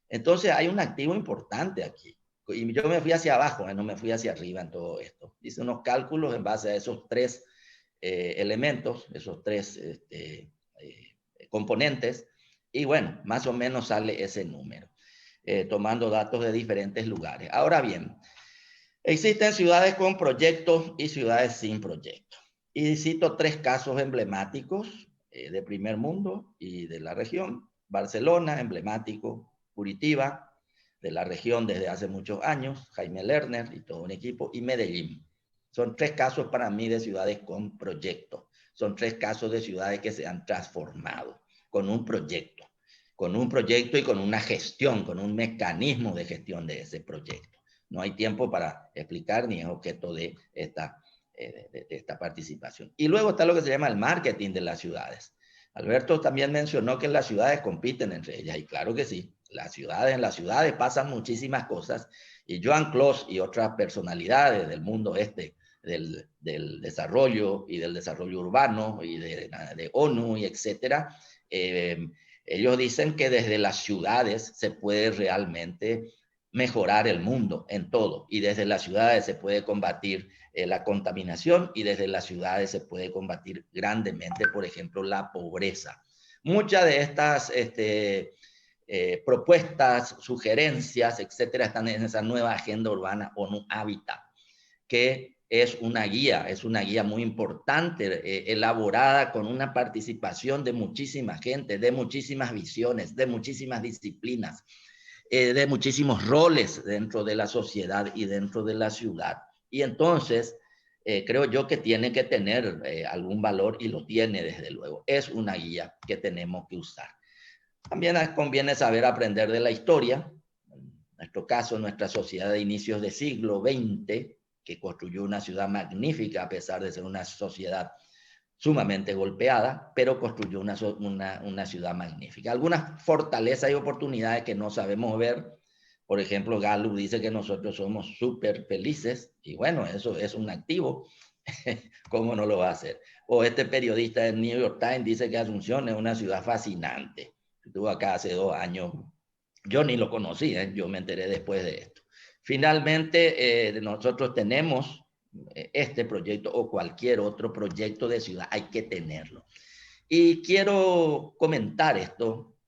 Entonces hay un activo importante aquí. Y yo me fui hacia abajo, no me fui hacia arriba en todo esto. Hice unos cálculos en base a esos tres elementos, esos tres componentes, y bueno, más o menos sale ese número, tomando datos de diferentes lugares. Ahora bien, Existen ciudades con proyectos y ciudades sin proyectos. Y cito 3 casos emblemáticos de primer mundo y de la región. Barcelona, emblemático. Curitiba, de la región desde hace muchos años. Jaime Lerner y todo un equipo. Y Medellín. Son 3 casos para mí de ciudades con proyectos. Son 3 casos de ciudades que se han transformado con un proyecto y con una gestión, con un mecanismo de gestión de ese proyecto. No hay tiempo para explicar ni es objeto de esta participación. Y luego está lo que se llama el marketing de las ciudades. Alberto también mencionó que las ciudades compiten entre ellas, y claro que sí, en las ciudades pasan muchísimas cosas, y Joan Clos y otras personalidades del mundo del desarrollo y del desarrollo urbano y de ONU y etcétera, ellos dicen que desde las ciudades se puede realmente mejorar el mundo en todo, y desde las ciudades se puede combatir la contaminación, y desde las ciudades se puede combatir grandemente, por ejemplo, la pobreza. Muchas de estas propuestas, sugerencias, etcétera, están en esa nueva agenda urbana ONU Habitat, que es una guía muy importante, elaborada con una participación de muchísima gente, de muchísimas visiones, de muchísimas disciplinas, de muchísimos roles dentro de la sociedad y dentro de la ciudad. Y entonces, creo yo que tiene que tener algún valor, y lo tiene desde luego. Es una guía que tenemos que usar. También conviene saber aprender de la historia. En nuestro caso, nuestra sociedad de inicios del siglo XX, que construyó una ciudad magnífica a pesar de ser una sociedad sumamente golpeada, pero construyó una ciudad magnífica. Algunas fortalezas y oportunidades que no sabemos ver. Por ejemplo, Gallup dice que nosotros somos súper felices, y bueno, eso es un activo. ¿Cómo no lo va a hacer? O este periodista del New York Times dice que Asunción es una ciudad fascinante. Estuvo acá hace 2 años. Yo ni lo conocí, yo me enteré después de esto. Finalmente, nosotros tenemos este proyecto o cualquier otro proyecto de ciudad, hay que tenerlo. Y quiero comentar esto,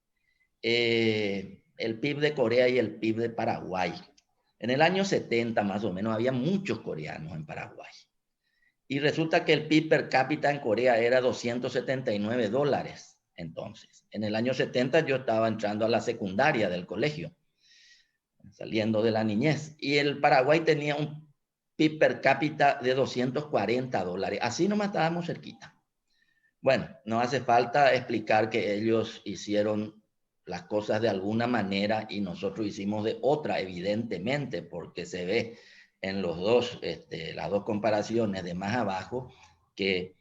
el PIB de Corea y el PIB de Paraguay. En el año 70 más o menos había muchos coreanos en Paraguay. Y resulta que el PIB per cápita en Corea era $279. Entonces, en el año 70 yo estaba entrando a la secundaria del colegio, saliendo de la niñez, y el Paraguay tenía un PIB per cápita de $240. Así nomás estábamos cerquita. Bueno, no hace falta explicar que ellos hicieron las cosas de alguna manera y nosotros hicimos de otra, evidentemente, porque se ve en las dos comparaciones de más abajo que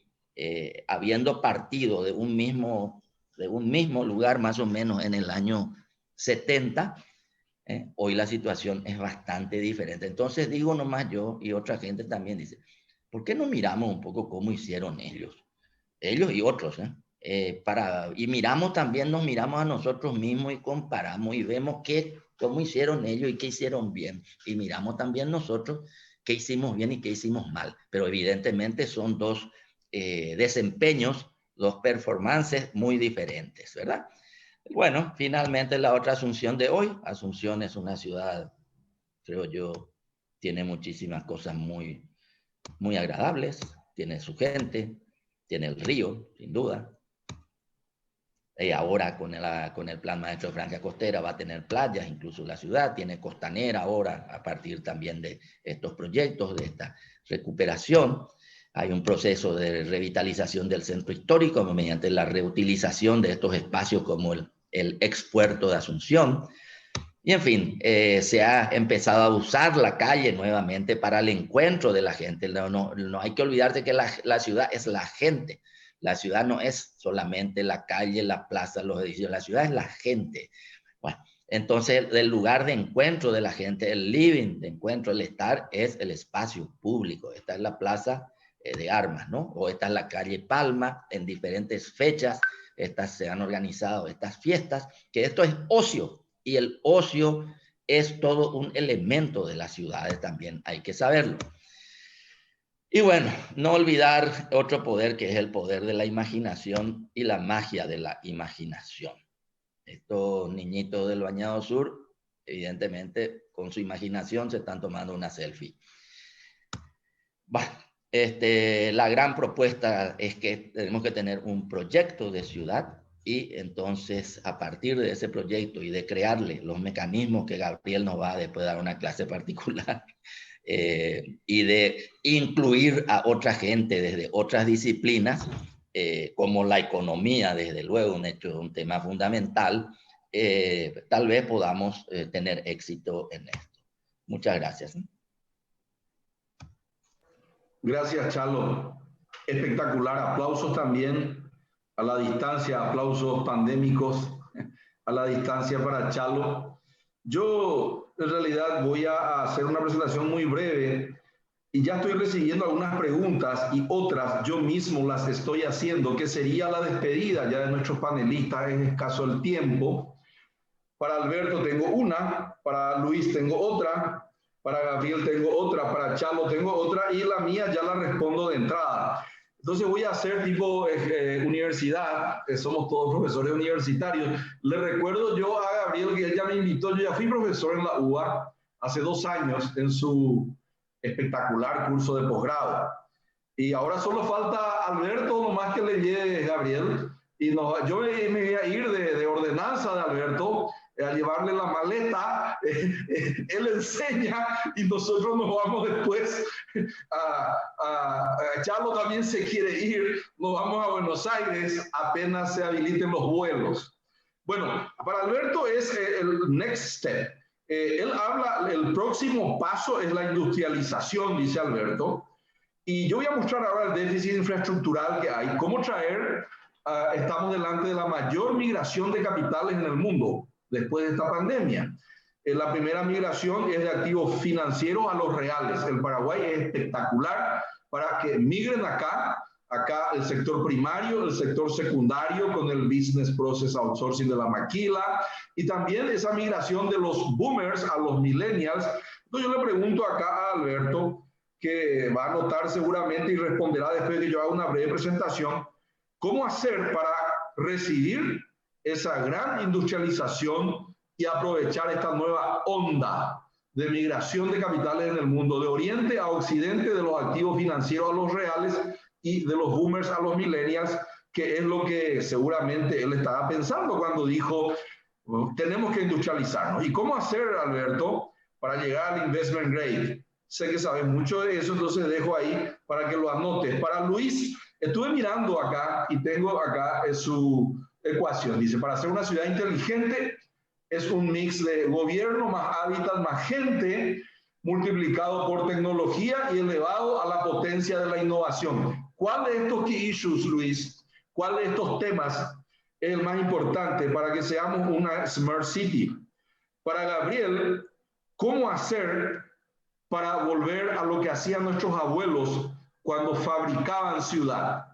habiendo partido de un mismo lugar más o menos en el año 70, hoy la situación es bastante diferente. Entonces digo nomás yo, y otra gente también dice, ¿por qué no miramos un poco cómo hicieron ellos y otros? Y nos miramos a nosotros mismos y comparamos y vemos cómo hicieron ellos y qué hicieron bien. Y miramos también nosotros qué hicimos bien y qué hicimos mal. Pero evidentemente son dos desempeños, dos performances muy diferentes, ¿verdad? Bueno, finalmente la otra Asunción de hoy. Asunción es una ciudad, creo yo, tiene muchísimas cosas muy, muy agradables. Tiene su gente, tiene el río, sin duda. Y ahora con el Plan Maestro de Franja Costera va a tener playas, incluso la ciudad tiene costanera ahora, a partir también de estos proyectos, de esta recuperación. Hay un proceso de revitalización del centro histórico mediante la reutilización de estos espacios como el expuerto de Asunción. Y en fin, se ha empezado a usar la calle nuevamente para el encuentro de la gente. No hay que olvidarse que la ciudad es la gente. La ciudad no es solamente la calle, la plaza, los edificios. La ciudad es la gente. Bueno, entonces el lugar de encuentro de la gente, el living de encuentro, el estar, es el espacio público. Esta es la plaza de Armas, ¿no? O esta es la calle Palma. En diferentes fechas se han organizado estas fiestas, que esto es ocio. Y el ocio es todo un elemento de las ciudades también, hay que saberlo. Y bueno, no olvidar otro poder que es el poder de la imaginación y la magia de la imaginación. Estos niñitos del Bañado Sur, evidentemente, con su imaginación se están tomando una selfie. Bueno, la gran propuesta es que tenemos que tener un proyecto de ciudad y entonces a partir de ese proyecto y de crearle los mecanismos que Gabriel nos va a después dar una clase particular y de incluir a otra gente desde otras disciplinas, como la economía, desde luego, un tema fundamental, tal vez podamos tener éxito en esto. Muchas gracias. Gracias, Chalo. Espectacular. Aplausos también a la distancia, aplausos pandémicos a la distancia para Chalo. Yo, en realidad, voy a hacer una presentación muy breve y ya estoy recibiendo algunas preguntas y otras yo mismo las estoy haciendo, que sería la despedida ya de nuestros panelistas, es escaso el tiempo. Para Alberto tengo una, para Luis tengo otra, para Gabriel tengo otra, para Chalo tengo otra y la mía ya la respondo de entrada. Entonces voy a hacer tipo universidad, somos todos profesores universitarios. Le recuerdo yo a Gabriel que él ya me invitó, yo ya fui profesor en la UBA hace 2 años en su espectacular curso de posgrado. Y ahora solo falta Alberto, nomás que le llegue Gabriel. Y yo me voy a ir de ordenanza de Alberto a llevarle la maleta, él enseña y nosotros nos vamos después Chalo también se quiere ir, nos vamos a Buenos Aires apenas se habiliten los vuelos. Bueno, para Alberto es el next step. Él habla, el próximo paso es la industrialización, dice Alberto, y yo voy a mostrar ahora el déficit infraestructural que hay, cómo traer, estamos delante de la mayor migración de capitales en el mundo después de esta pandemia. La primera migración es de activos financieros a los reales. El Paraguay es espectacular para que migren acá el sector primario, el sector secundario con el Business Process Outsourcing de la Maquila y también esa migración de los boomers a los millennials. Entonces yo le pregunto acá a Alberto, que va a anotar seguramente y responderá después de que yo haga una breve presentación, ¿cómo hacer para recibir esa gran industrialización y aprovechar esta nueva onda de migración de capitales en el mundo, de oriente a occidente, de los activos financieros a los reales y de los boomers a los millennials, que es lo que seguramente él estaba pensando cuando dijo, tenemos que industrializarnos? ¿Y cómo hacer, Alberto, para llegar al investment grade? Sé que sabes mucho de eso, entonces dejo ahí para que lo anotes. Para Luis, estuve mirando acá y tengo acá su ecuación. Dice, para ser una ciudad inteligente es un mix de gobierno más hábitat más gente multiplicado por tecnología y elevado a la potencia de la innovación. ¿Cuál de estos key issues, Luis, cuál de estos temas es el más importante para que seamos una smart city? Para Gabriel, ¿cómo hacer para volver a lo que hacían nuestros abuelos cuando fabricaban ciudad?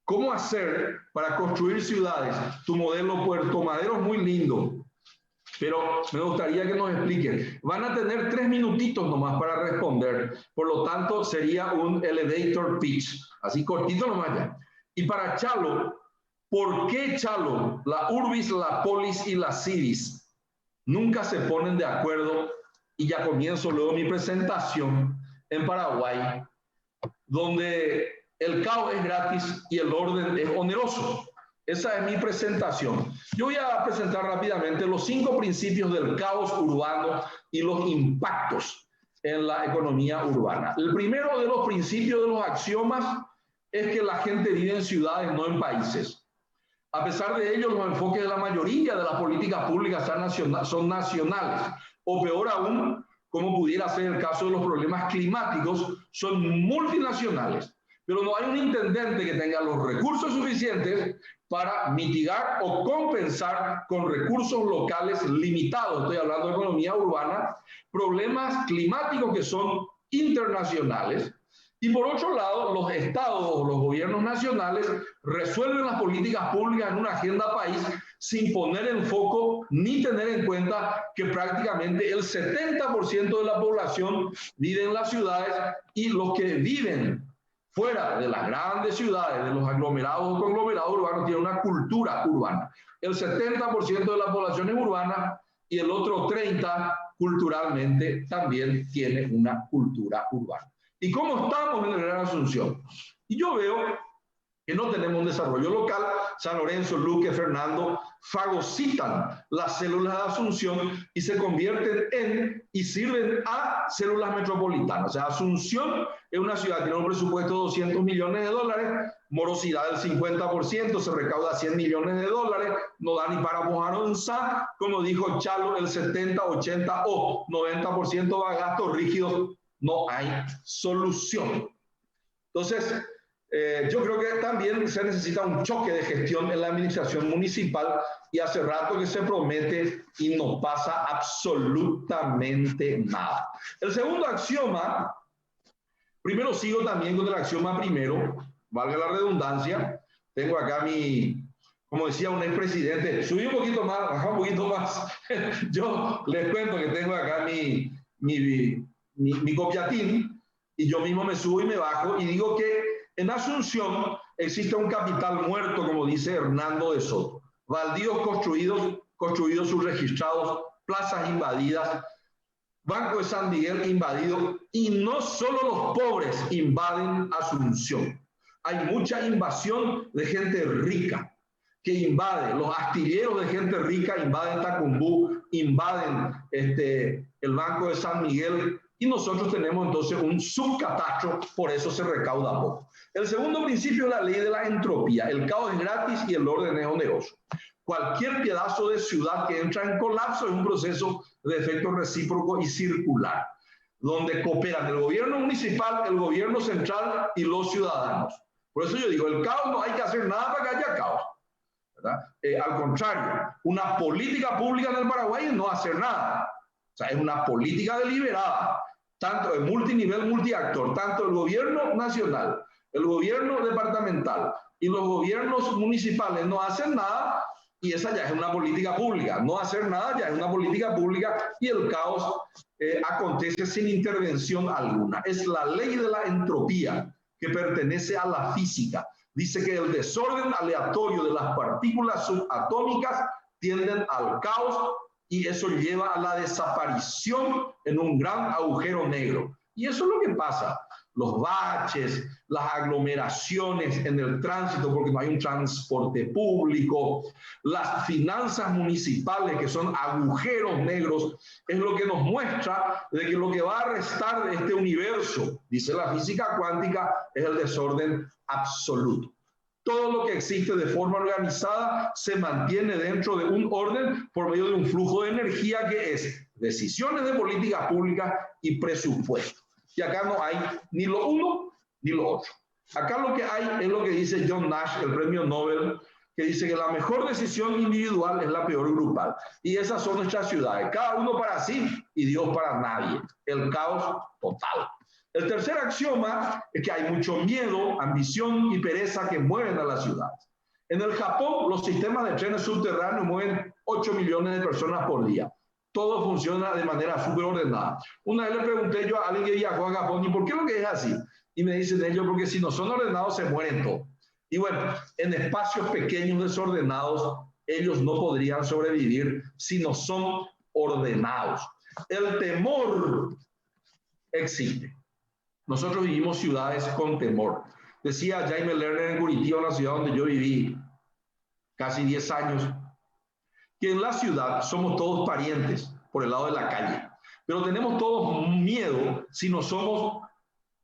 ¿Cómo hacer para construir ciudades? Tu modelo Puerto Madero es muy lindo, pero me gustaría que nos expliquen. Van a tener 3 minutitos nomás para responder, por lo tanto sería un elevator pitch, así cortito nomás ya. Y para Chalo, ¿por qué, Chalo, la Urbis, la Polis y la Civis nunca se ponen de acuerdo? Y ya comienzo luego mi presentación en Paraguay, donde el caos es gratis y el orden es oneroso. Esa es mi presentación. Yo voy a presentar rápidamente los 5 principios del caos urbano y los impactos en la economía urbana. El primero de los principios, de los axiomas, es que la gente vive en ciudades, no en países. A pesar de ello, los enfoques de la mayoría de las políticas públicas son nacionales, o peor aún, como pudiera ser el caso de los problemas climáticos, son multinacionales. Pero no hay un intendente que tenga los recursos suficientes para mitigar o compensar con recursos locales limitados, estoy hablando de economía urbana, problemas climáticos que son internacionales. Y por otro lado, los estados o los gobiernos nacionales resuelven las políticas públicas en una agenda país sin poner en foco ni tener en cuenta que prácticamente el 70% de la población vive en las ciudades y los que viven fuera de las grandes ciudades, de los aglomerados o conglomerados urbanos, tienen una cultura urbana. El 70% de la población es urbana y el otro 30% culturalmente también tiene una cultura urbana. ¿Y cómo estamos en el Gran Asunción? Y yo veo que no tenemos un desarrollo local. San Lorenzo, Luque, Fernando fagocitan las células de Asunción y se convierten en y sirven a células metropolitanas. O sea, Asunción es una ciudad que tiene un presupuesto de 200 millones de dólares, morosidad del 50%, se recauda 100 millones de dólares, no da ni para mojar un sa, como dijo Chalo, el 70, 80 o 90% va a gastos rígidos, no hay solución. Entonces, yo creo que también se necesita un choque de gestión en la administración municipal y hace rato que se promete y no pasa absolutamente nada. El segundo axioma, primero sigo también con el axioma primero, valga la redundancia, tengo acá como decía un expresidente, subí un poquito más, bajá un poquito más, yo les cuento que tengo acá mi copiatín y yo mismo me subo y me bajo y digo que en Asunción existe un capital muerto, como dice Hernando de Soto. Baldíos construidos subregistrados, plazas invadidas, Banco de San Miguel invadido, y no solo los pobres invaden Asunción. Hay mucha invasión de gente rica que invade, los astilleros de gente rica invaden Tacumbú, invaden el Banco de San Miguel, y nosotros tenemos entonces un subcatastro, por eso se recauda poco. El segundo principio es la ley de la entropía. El caos es gratis y el orden es oneroso. Cualquier pedazo de ciudad que entra en colapso es un proceso de efecto recíproco y circular, donde cooperan el gobierno municipal, el gobierno central y los ciudadanos. Por eso yo digo, el caos no hay que hacer nada para que haya caos, ¿verdad? Al contrario, una política pública en el Paraguay es no hacer nada. O sea, es una política deliberada, tanto de multinivel, multiactor, tanto el gobierno nacional, el gobierno departamental y los gobiernos municipales no hacen nada, y esa ya es una política pública. No hacer nada ya es una política pública y el caos acontece sin intervención alguna. Es la ley de la entropía que pertenece a la física. Dice que el desorden aleatorio de las partículas subatómicas tienden al caos y eso lleva a la desaparición en un gran agujero negro. Y eso es lo que pasa. Los baches, las aglomeraciones en el tránsito porque no hay un transporte público, las finanzas municipales que son agujeros negros, es lo que nos muestra de que lo que va a restar de este universo, dice la física cuántica, es el desorden absoluto. Todo lo que existe de forma organizada se mantiene dentro de un orden por medio de un flujo de energía que es decisiones de políticas públicas y presupuesto. Y acá no hay ni lo uno ni lo otro. Acá lo que hay es lo que dice John Nash, el premio Nobel, que dice que la mejor decisión individual es la peor grupal. Y esas son nuestras ciudades, cada uno para sí y Dios para nadie. El caos total. El tercer axioma es que hay mucho miedo, ambición y pereza que mueven a las ciudades. En el Japón, los sistemas de trenes subterráneos mueven 8 millones de personas por día. Todo funciona de manera súper ordenada. Una vez le pregunté yo a alguien que viajó a Japón, ¿y por qué lo que es así? Y me dicen ellos, porque si no son ordenados se mueren todos. Y bueno, en espacios pequeños desordenados, ellos no podrían sobrevivir si no son ordenados. El temor existe. Nosotros vivimos ciudades con temor. Decía Jaime Lerner en Curitiba, una ciudad donde yo viví casi 10 años, que en la ciudad somos todos parientes por el lado de la calle, pero tenemos todos miedo si no somos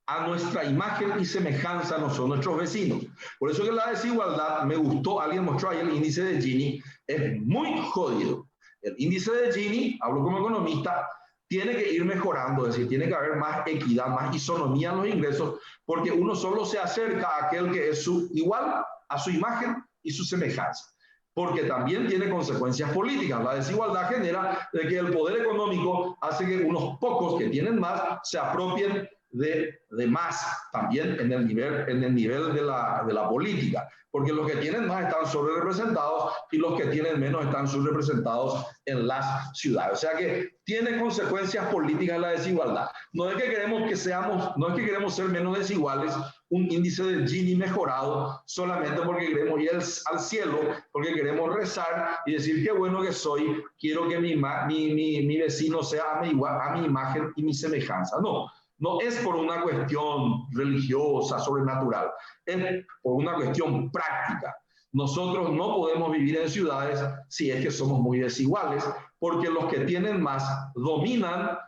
a nuestra imagen y semejanza, no son nuestros vecinos. Por eso que la desigualdad, me gustó, alguien mostró ahí el índice de Gini, es muy jodido. El índice de Gini, hablo como economista, tiene que ir mejorando, es decir, tiene que haber más equidad, más isonomía en los ingresos, porque uno solo se acerca a aquel que es igual a su imagen y su semejanza. Porque también tiene consecuencias políticas. La desigualdad genera de que el poder económico hace que unos pocos que tienen más se apropien de más, también en el nivel de la política. Porque los que tienen más están sobre-representados y los que tienen menos están subrepresentados en las ciudades. O sea que tiene consecuencias políticas la desigualdad. No es que queremos ser menos desiguales, un índice de Gini mejorado solamente porque queremos ir al cielo, porque queremos rezar y decir qué bueno que soy, quiero que mi vecino sea a mi imagen y mi semejanza. No, no es por una cuestión religiosa, sobrenatural, es por una cuestión práctica. Nosotros no podemos vivir en ciudades si es que somos muy desiguales, porque los que tienen más dominan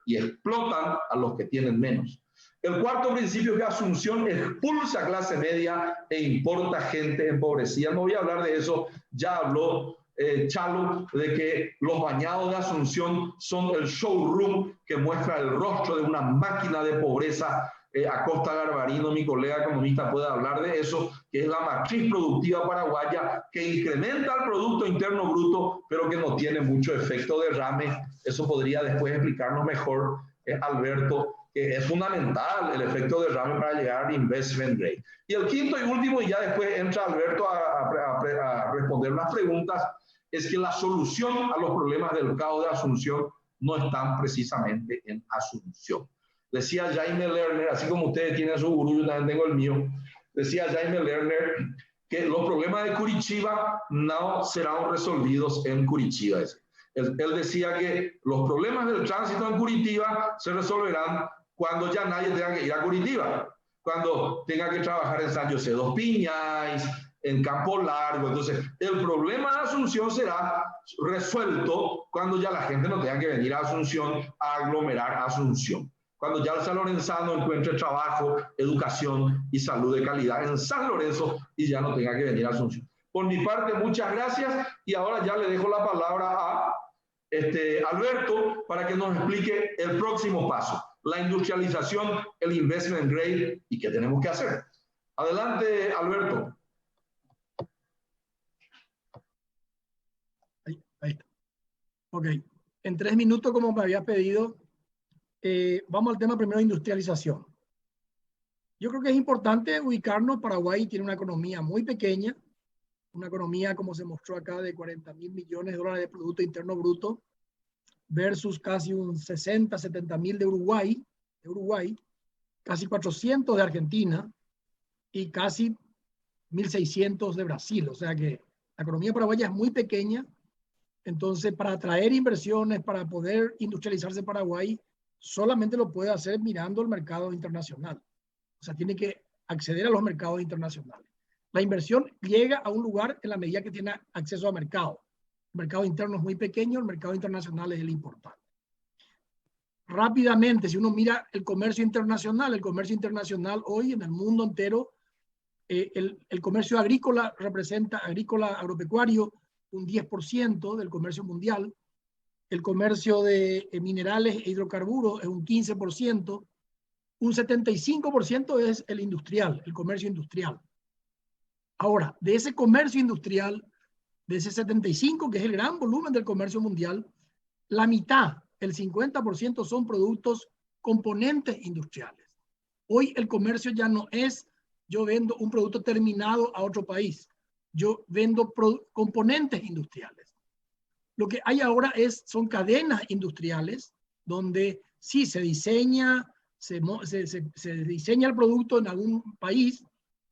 y explotan a los que tienen menos. El cuarto principio es que Asunción expulsa a clase media e importa gente empobrecida. No voy a hablar de eso, ya habló Chalo, de que los bañados de Asunción son el showroom que muestra el rostro de una máquina de pobreza. Acosta Garbarino, mi colega economista, puede hablar de eso, que es la matriz productiva paraguaya que incrementa el Producto Interno Bruto, pero que no tiene mucho efecto derrame. Eso podría después explicarnos mejor Alberto, que es fundamental el efecto derrame para llegar al investment grade. Y el quinto y último, y ya después entra Alberto a responder las preguntas, es que la solución a los problemas del caos de Asunción no están precisamente en Asunción. Decía Jaime Lerner, así como ustedes tienen su gurú, yo también tengo el mío, decía Jaime Lerner que los problemas de Curitiba no serán resolvidos en Curitiba. Él decía que los problemas del tránsito en Curitiba se resolverán cuando ya nadie tenga que ir a Curitiba, cuando tenga que trabajar en San José dos Piñas, en Campo Largo. Entonces, el problema de Asunción será resuelto cuando ya la gente no tenga que venir a Asunción a aglomerar a Asunción. Cuando ya el San Lorenzano encuentre trabajo, educación y salud de calidad en San Lorenzo y ya no tenga que venir a Asunción. Por mi parte, muchas gracias y ahora ya le dejo la palabra a Alberto para que nos explique el próximo paso, la industrialización, el investment grade y qué tenemos que hacer. Adelante, Alberto. Ahí está. Ok, en 3 minutos, como me había pedido, vamos al tema primero de industrialización. Yo creo que es importante ubicarnos. Paraguay tiene una economía muy pequeña, una economía, como se mostró acá, de 40.000 millones de dólares de Producto Interno Bruto versus casi un 60, 70 mil de Uruguay, casi 400 de Argentina y casi 1.600 de Brasil. O sea que la economía paraguaya es muy pequeña. Entonces, para atraer inversiones, para poder industrializarse Paraguay, solamente lo puede hacer mirando el mercado internacional. O sea, tiene que acceder a los mercados internacionales. La inversión llega a un lugar en la medida que tiene acceso a mercado. El mercado interno es muy pequeño, el mercado internacional es el importante. Rápidamente, si uno mira el comercio internacional hoy en el mundo entero, el comercio agrícola representa, agropecuario, un 10% del comercio mundial. El comercio de minerales e hidrocarburos es un 15%. Un 75% es el industrial, el comercio industrial. Ahora, de ese comercio industrial, de ese 75%, que es el gran volumen del comercio mundial, la mitad, el 50%, son productos componentes industriales. Hoy el comercio ya no es yo vendo un producto terminado a otro país. Yo vendo componentes industriales. Lo que hay ahora son cadenas industriales donde sí se diseña, se diseña el producto en algún país,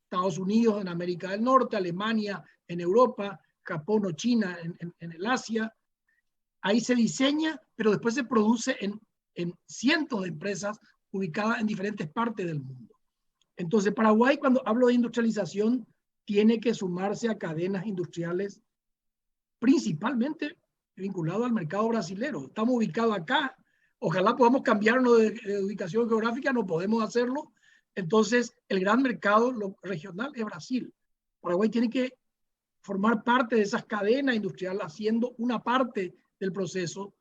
Estados Unidos en América del Norte, Alemania en Europa, Japón o China en el Asia. Ahí se diseña, pero después se produce en cientos de empresas ubicadas en diferentes partes del mundo. Entonces, Paraguay, cuando hablo de industrialización, tiene que sumarse a cadenas industriales principalmente vinculado al mercado brasilero. Estamos ubicados acá. Ojalá podamos cambiarnos de ubicación geográfica, no podemos hacerlo. Entonces, el gran mercado regional es Brasil. Paraguay tiene que formar parte de esas cadenas industriales, haciendo una parte del proceso.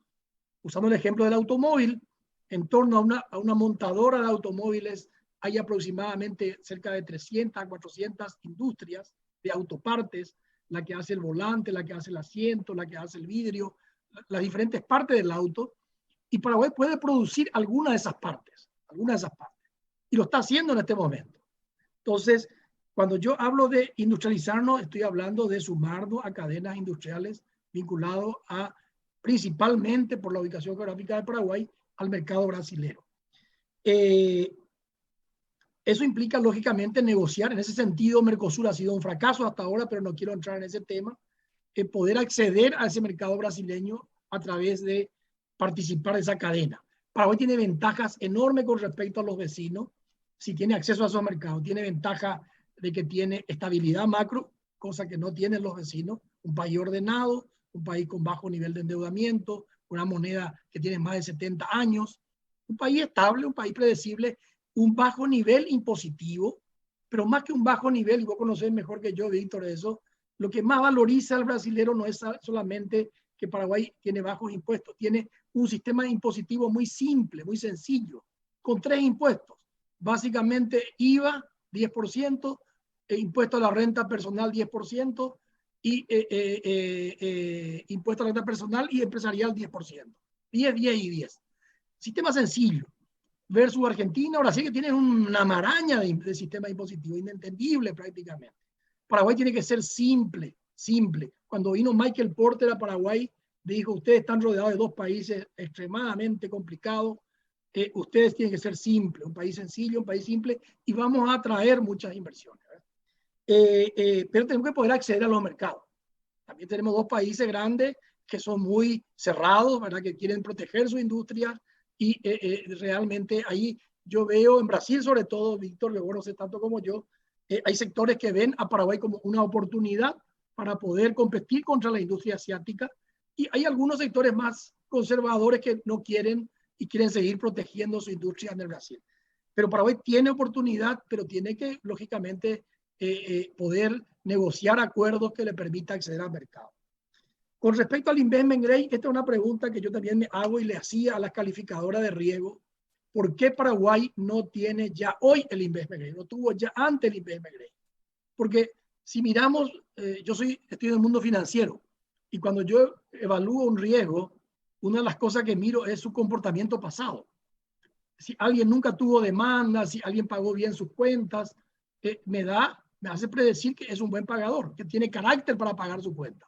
Usando el ejemplo del automóvil, en torno a una montadora de automóviles hay aproximadamente cerca de 300 a 400 industrias de autopartes, la que hace el volante, la que hace el asiento, la que hace el vidrio, las diferentes partes del auto. Y Paraguay puede producir alguna de esas partes. Y lo está haciendo en este momento. Entonces, cuando yo hablo de industrializarnos, estoy hablando de sumarnos a cadenas industriales vinculados principalmente por la ubicación geográfica de Paraguay, al mercado brasilero. Eso implica, lógicamente, negociar. En ese sentido, Mercosur ha sido un fracaso hasta ahora, pero no quiero entrar en ese tema. Poder acceder a ese mercado brasileño a través de participar de esa cadena. Paraguay tiene ventajas enormes con respecto a los vecinos. Si tiene acceso a esos mercados, tiene ventaja de que tiene estabilidad macro, cosa que no tienen los vecinos, un país ordenado, un país con bajo nivel de endeudamiento, una moneda que tiene más de 70 años, un país estable, un país predecible, un bajo nivel impositivo, pero más que un bajo nivel, y vos conocés mejor que yo, Víctor, eso, lo que más valoriza al brasilero no es solamente que Paraguay tiene bajos impuestos, tiene un sistema impositivo muy simple, muy sencillo, con 3 impuestos. Básicamente IVA, 10%, impuesto a la renta personal, 10%, y impuesto a la renta personal y empresarial, 10%. 10, 10 y 10. Sistema sencillo. Versus Argentina, ahora sí que tienen una maraña de sistema impositivo, inentendible prácticamente. Paraguay tiene que ser simple, simple. Cuando vino Michael Porter a Paraguay, dijo, ustedes están rodeados de 2 países extremadamente complicados, ustedes tienen que ser simples, un país sencillo, un país simple, y vamos a atraer muchas inversiones. Pero tenemos que poder acceder a los mercados. También tenemos 2 países grandes que son muy cerrados, ¿verdad? Que quieren proteger su industria, y realmente ahí yo veo en Brasil, sobre todo, Víctor, que vos no sé tanto como yo, hay sectores que ven a Paraguay como una oportunidad para poder competir contra la industria asiática, y hay algunos sectores más conservadores que no quieren y quieren seguir protegiendo su industria en el Brasil. Pero Paraguay tiene oportunidad, pero tiene que, lógicamente, poder negociar acuerdos que le permitan acceder al mercado. Con respecto al investment grade, esta es una pregunta que yo también me hago y le hacía a la calificadora de riesgo. ¿Por qué Paraguay no tiene ya hoy el investment grade? No tuvo ya antes el investment grade. Porque si miramos, yo estoy en el mundo financiero, y cuando yo evalúo un riesgo, una de las cosas que miro es su comportamiento pasado. Si alguien nunca tuvo demanda, si alguien pagó bien sus cuentas, me hace predecir que es un buen pagador, que tiene carácter para pagar su cuenta.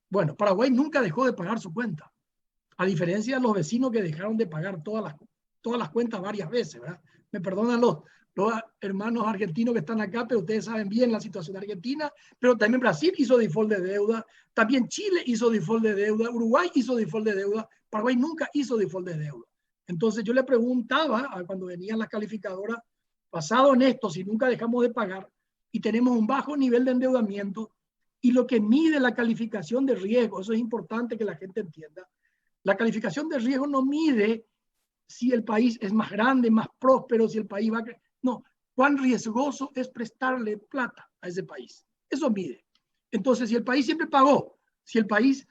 Bueno, Paraguay nunca dejó de pagar su cuenta, a diferencia de los vecinos que dejaron de pagar todas las cuentas varias veces, ¿verdad? Me perdonan los hermanos argentinos que están acá, pero ustedes saben bien la situación de Argentina, pero también Brasil hizo default de deuda, también Chile hizo default de deuda, Uruguay hizo default de deuda, Paraguay nunca hizo default de deuda. Entonces yo le preguntaba cuando venían las calificadoras, basado en esto, si nunca dejamos de pagar y tenemos un bajo nivel de endeudamiento, y lo que mide la calificación de riesgo, eso es importante que la gente entienda, la calificación de riesgo no mide si el país es más grande, más próspero, si el país va a... No, cuán riesgoso es prestarle plata a ese país. Eso mide. Entonces, si el país siempre pagó, si el país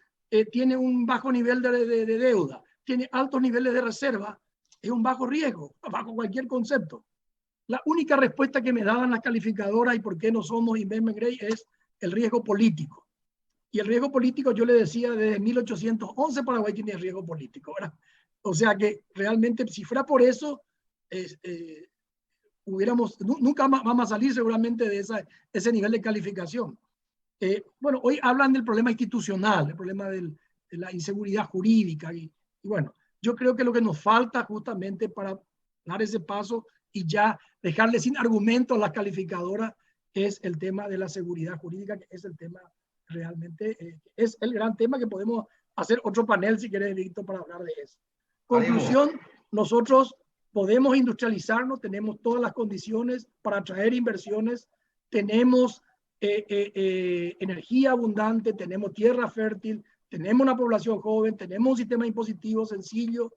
tiene un bajo nivel de deuda, tiene altos niveles de reserva, es un bajo riesgo, bajo cualquier concepto. La única respuesta que me daban las calificadoras y por qué no somos investment grade es el riesgo político. Y el riesgo político, yo le decía, desde 1811 Paraguay tiene riesgo político, ¿verdad? O sea que realmente, si fuera por eso, nunca vamos a salir seguramente de ese nivel de calificación. Bueno, hoy hablan del problema institucional, el problema de la inseguridad jurídica. Y bueno, yo creo que lo que nos falta justamente para dar ese paso y ya dejarle sin argumento a las calificadoras es el tema de la seguridad jurídica, que es el tema realmente, es el gran tema que podemos hacer otro panel, si querés, Víctor, para hablar de eso. Conclusión, nosotros podemos industrializarnos, tenemos todas las condiciones para atraer inversiones, tenemos energía abundante, tenemos tierra fértil, tenemos una población joven, tenemos un sistema impositivo sencillo,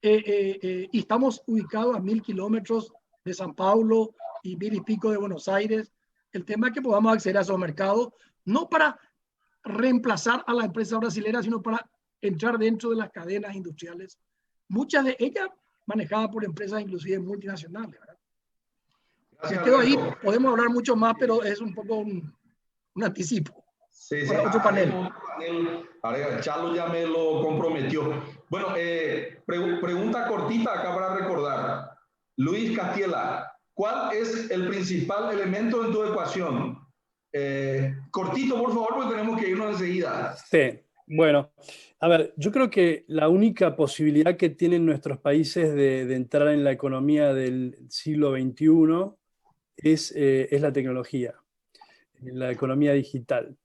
y estamos ubicados a 1000 kilómetros de San Paulo y 1000 y pico de Buenos Aires. El tema es que podamos acceder a esos mercados, no para reemplazar a la empresa brasilera, sino para entrar dentro de las cadenas industriales, muchas de ellas manejadas por empresas inclusive multinacionales, ¿verdad? Me quedo ahí, podemos hablar mucho más, pero es un poco un anticipo. Sí, para otro panel. Charlo ya me lo comprometió. Bueno, pregunta cortita acá para recordar. Luis Castiela, ¿cuál es el principal elemento en tu ecuación? Cortito, por favor, porque tenemos que irnos enseguida. Sí, bueno, a ver, yo creo que la única posibilidad que tienen nuestros países de entrar en la economía del siglo XXI es la tecnología, la economía digital.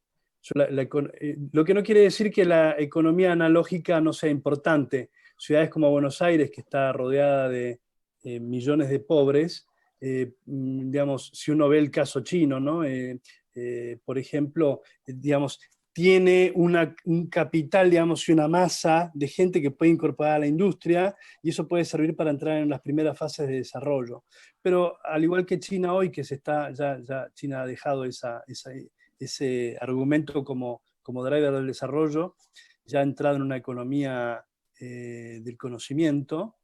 Lo que no quiere decir que la economía analógica no sea importante, ciudades como Buenos Aires, que está rodeada de millones de pobres, digamos, si uno ve el caso chino, ¿no? Por ejemplo, digamos, tiene un capital, digamos, y una masa de gente que puede incorporar a la industria, y eso puede servir para entrar en las primeras fases de desarrollo. Pero al igual que China hoy, que ya China ha dejado ese argumento como driver del desarrollo, ya ha entrado en una economía del conocimiento,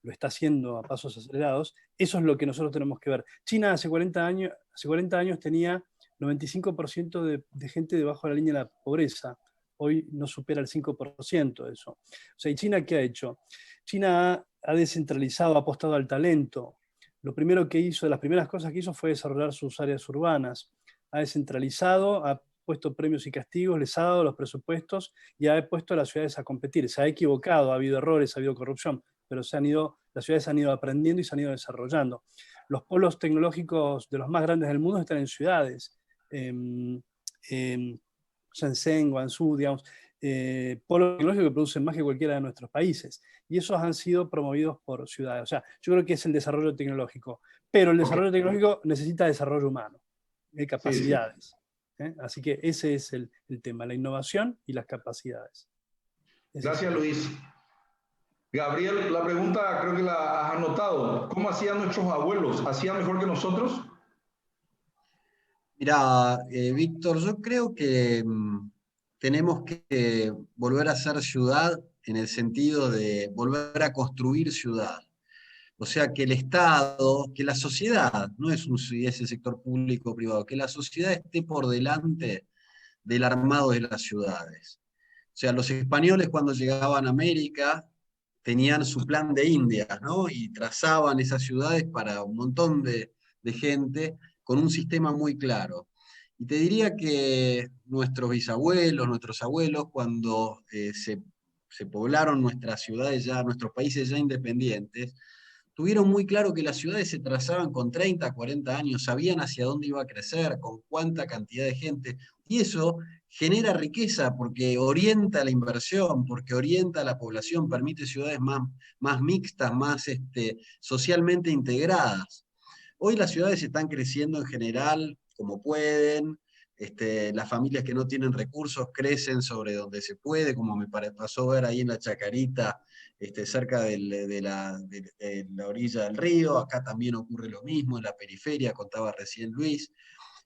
lo está haciendo a pasos acelerados. Eso es lo que nosotros tenemos que ver. China hace 40 años tenía 95% de gente debajo de la línea de la pobreza. Hoy no supera el 5% de eso. O sea, ¿y China qué ha hecho? China ha descentralizado, ha apostado al talento. Lo primero que hizo, de las primeras cosas que hizo fue desarrollar sus áreas urbanas. Ha descentralizado, ha puesto premios y castigos, les ha dado los presupuestos y ha puesto a las ciudades a competir. Se ha equivocado, ha habido errores, ha habido corrupción, pero las ciudades han ido aprendiendo y se han ido desarrollando. Los polos tecnológicos de los más grandes del mundo están en ciudades. Shenzhen, Guangzhou, digamos, polos tecnológicos que producen más que cualquiera de nuestros países. Y esos han sido promovidos por ciudades. O sea, yo creo que es el desarrollo tecnológico. Pero el desarrollo tecnológico necesita desarrollo humano, capacidades. Así que ese es el tema, la innovación y las capacidades. Gracias, Luis. Gabriel, la pregunta creo que la has anotado. ¿Cómo hacían nuestros abuelos? ¿Hacían mejor que nosotros? Mira, Víctor, yo creo que tenemos que volver a ser ciudad en el sentido de volver a construir ciudad. O sea, que el Estado, que la sociedad, no es ese sector público o privado, que la sociedad esté por delante del armado de las ciudades. O sea, los españoles cuando llegaban a América tenían su plan de Indias, ¿no? Y trazaban esas ciudades para un montón de gente con un sistema muy claro. Y te diría que nuestros bisabuelos, nuestros abuelos, cuando se poblaron nuestras ciudades ya, nuestros países ya independientes, tuvieron muy claro que las ciudades se trazaban con 30, 40 años, sabían hacia dónde iba a crecer, con cuánta cantidad de gente, y eso genera riqueza porque orienta la inversión, porque orienta a la población, permite ciudades más mixtas, más socialmente integradas. Hoy las ciudades están creciendo en general como pueden, las familias que no tienen recursos crecen sobre donde se puede, como me pasó ver ahí en la Chacarita, cerca de la orilla del río. Acá también ocurre lo mismo, en la periferia, contaba recién Luis.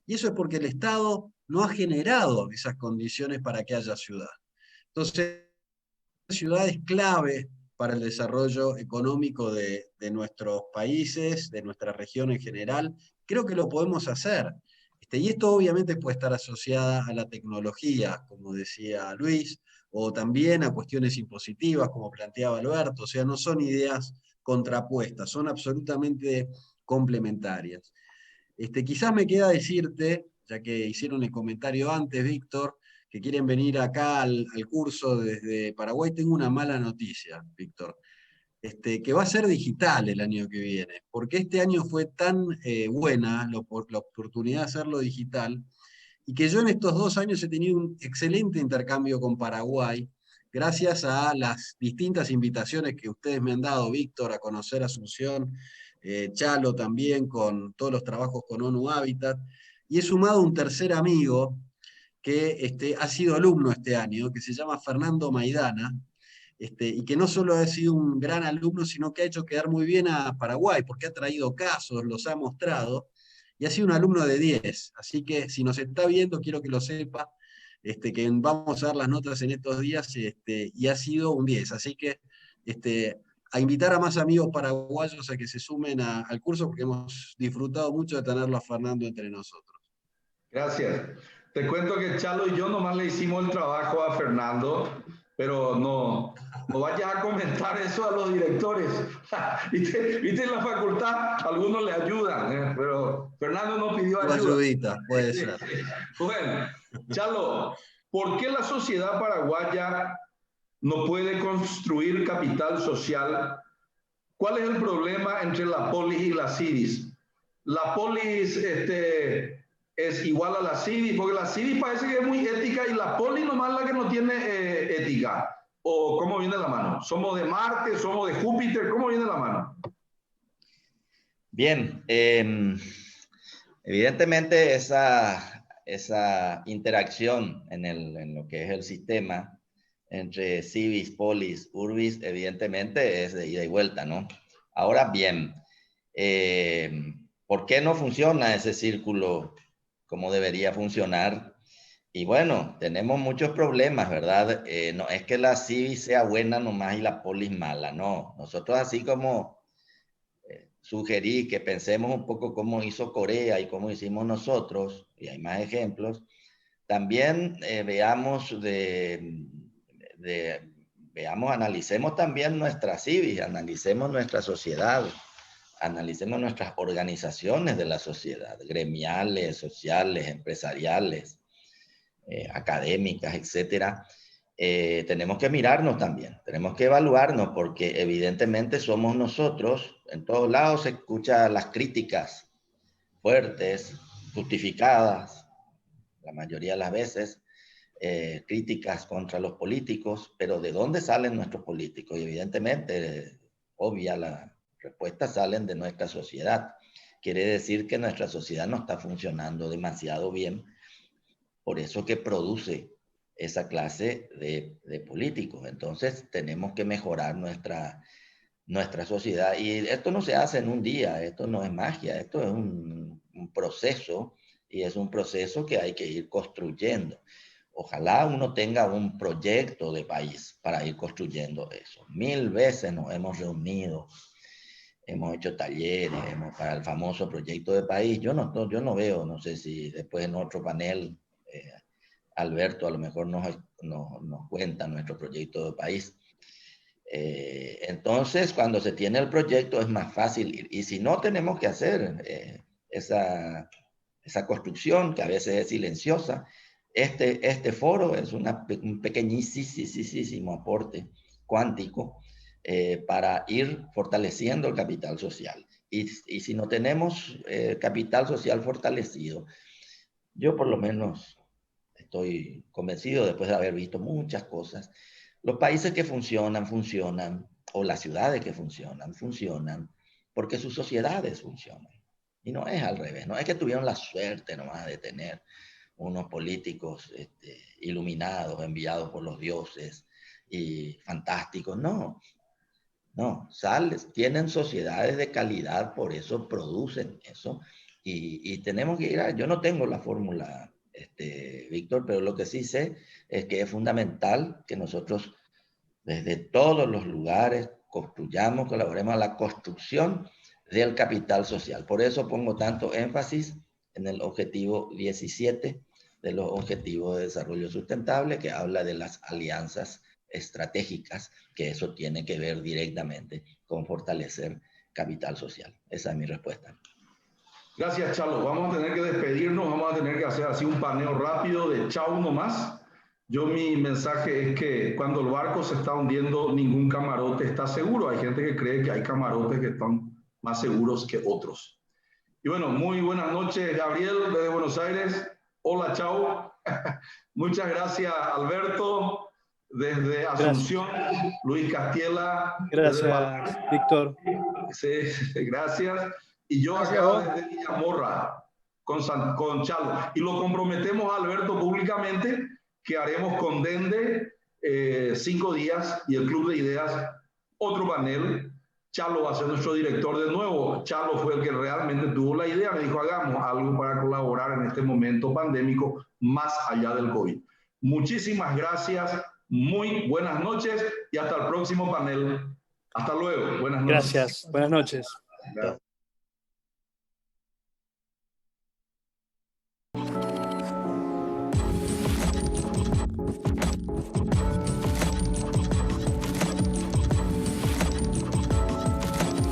Y eso es porque el Estado no ha generado esas condiciones para que haya ciudad. Entonces, la ciudad es clave para el desarrollo económico de nuestros países, de nuestra región en general. Creo que lo podemos hacer. Y esto obviamente puede estar asociada a la tecnología, como decía Luis, o también a cuestiones impositivas, como planteaba Alberto. O sea, no son ideas contrapuestas, son absolutamente complementarias. Quizás me queda decirte, ya que hicieron el comentario antes, Víctor, que quieren venir acá al curso desde Paraguay. Tengo una mala noticia, Víctor. Que va a ser digital el año que viene, porque este año fue tan buena la oportunidad de hacerlo digital, y que yo en estos 2 años he tenido un excelente intercambio con Paraguay, gracias a las distintas invitaciones que ustedes me han dado, Víctor, a conocer Asunción, Chalo también, con todos los trabajos con ONU Habitat, y he sumado un tercer amigo que ha sido alumno este año, que se llama Fernando Maidana, y que no solo ha sido un gran alumno, sino que ha hecho quedar muy bien a Paraguay, porque ha traído casos, los ha mostrado, y ha sido un alumno de 10. Así que si nos está viendo, quiero que lo sepa, que vamos a dar las notas en estos días, y ha sido un 10. Así que a invitar a más amigos paraguayos a que se sumen al curso, porque hemos disfrutado mucho de tenerlo a Fernando entre nosotros. Gracias. Te cuento que Chalo y yo nomás le hicimos el trabajo a Fernando, pero no vayas a comentar eso a los directores. ¿Viste en la facultad? Algunos le ayudan, pero Fernando no pidió ayuda. Una ayudita, puede ser. Bueno, Chalo, ¿por qué la sociedad paraguaya no puede construir capital social? ¿Cuál es el problema entre la polis y la CIDIS? La polis es igual a la CIDIS, porque la CIDIS parece que es muy ética y la polis nomás la que no tiene ética. o cómo viene la mano? ¿Somos de Marte? ¿Somos de Júpiter? ¿Cómo viene la mano? Bien, evidentemente esa interacción en lo que es el sistema entre civis, polis, urbis, evidentemente es de ida y vuelta, ¿no? Ahora bien, ¿por qué no funciona ese círculo como debería funcionar? Y bueno, tenemos muchos problemas, ¿verdad? No es que la civis sea buena nomás y la polis mala, no. Nosotros así como sugerí que pensemos un poco cómo hizo Corea y cómo hicimos nosotros, y hay más ejemplos, también analicemos también nuestra civis, analicemos nuestra sociedad, analicemos nuestras organizaciones de la sociedad, gremiales, sociales, empresariales, académicas, etcétera. Tenemos que mirarnos también, tenemos que evaluarnos porque evidentemente somos nosotros, en todos lados se escuchan las críticas fuertes, justificadas, la mayoría de las veces, críticas contra los políticos, pero ¿de dónde salen nuestros políticos? Y evidentemente, obvia la respuesta, salen de nuestra sociedad. Quiere decir que nuestra sociedad no está funcionando demasiado bien, por eso que produce esa clase de políticos. Entonces tenemos que mejorar nuestra sociedad. Y esto no se hace en un día, esto no es magia, esto es un proceso, y es un proceso que hay que ir construyendo. Ojalá uno tenga un proyecto de país para ir construyendo eso. 1000 veces nos hemos reunido, hemos hecho talleres para el famoso proyecto de país. Yo no veo, no sé si después en otro panel Alberto a lo mejor nos cuenta nuestro proyecto de país. Entonces, cuando se tiene el proyecto es más fácil ir. Y si no, tenemos que hacer esa construcción que a veces es silenciosa. Este foro es un pequeñísimo aporte cuántico para ir fortaleciendo el capital social. Y si no tenemos capital social fortalecido, yo por lo menos estoy convencido, después de haber visto muchas cosas, los países que funcionan, o las ciudades que funcionan, porque sus sociedades funcionan. Y no es al revés, no es que tuvieron la suerte nomás de tener unos políticos iluminados, enviados por los dioses y fantásticos, no. Tienen sociedades de calidad, por eso producen eso. Y tenemos que ir yo no tengo la fórmula, Víctor, pero lo que sí sé es que es fundamental que nosotros desde todos los lugares colaboremos a la construcción del capital social. Por eso pongo tanto énfasis en el objetivo 17 de los Objetivos de Desarrollo Sustentable, que habla de las alianzas estratégicas, que eso tiene que ver directamente con fortalecer capital social. Esa es mi respuesta. Gracias, Chalo. Vamos a tener que despedirnos, vamos a tener que hacer así un paneo rápido de chau nomás. Mi mensaje es que cuando el barco se está hundiendo, ningún camarote está seguro. Hay gente que cree que hay camarotes que están más seguros que otros. Y bueno, muy buenas noches, Gabriel, desde Buenos Aires. Hola, chau. Muchas gracias, Alberto, desde Asunción. Gracias. Luis Castiela. Gracias, Víctor. Sí, gracias. Y yo acá desde Villamorra con Chalo. Y lo comprometemos a Alberto públicamente que haremos con Dende 5 días y el Club de Ideas otro panel. Chalo va a ser nuestro director de nuevo. Chalo fue el que realmente tuvo la idea. Me dijo, hagamos algo para colaborar en este momento pandémico más allá del COVID. Muchísimas gracias. Muy buenas noches y hasta el próximo panel. Hasta luego. Buenas noches. Gracias. Buenas noches. Gracias.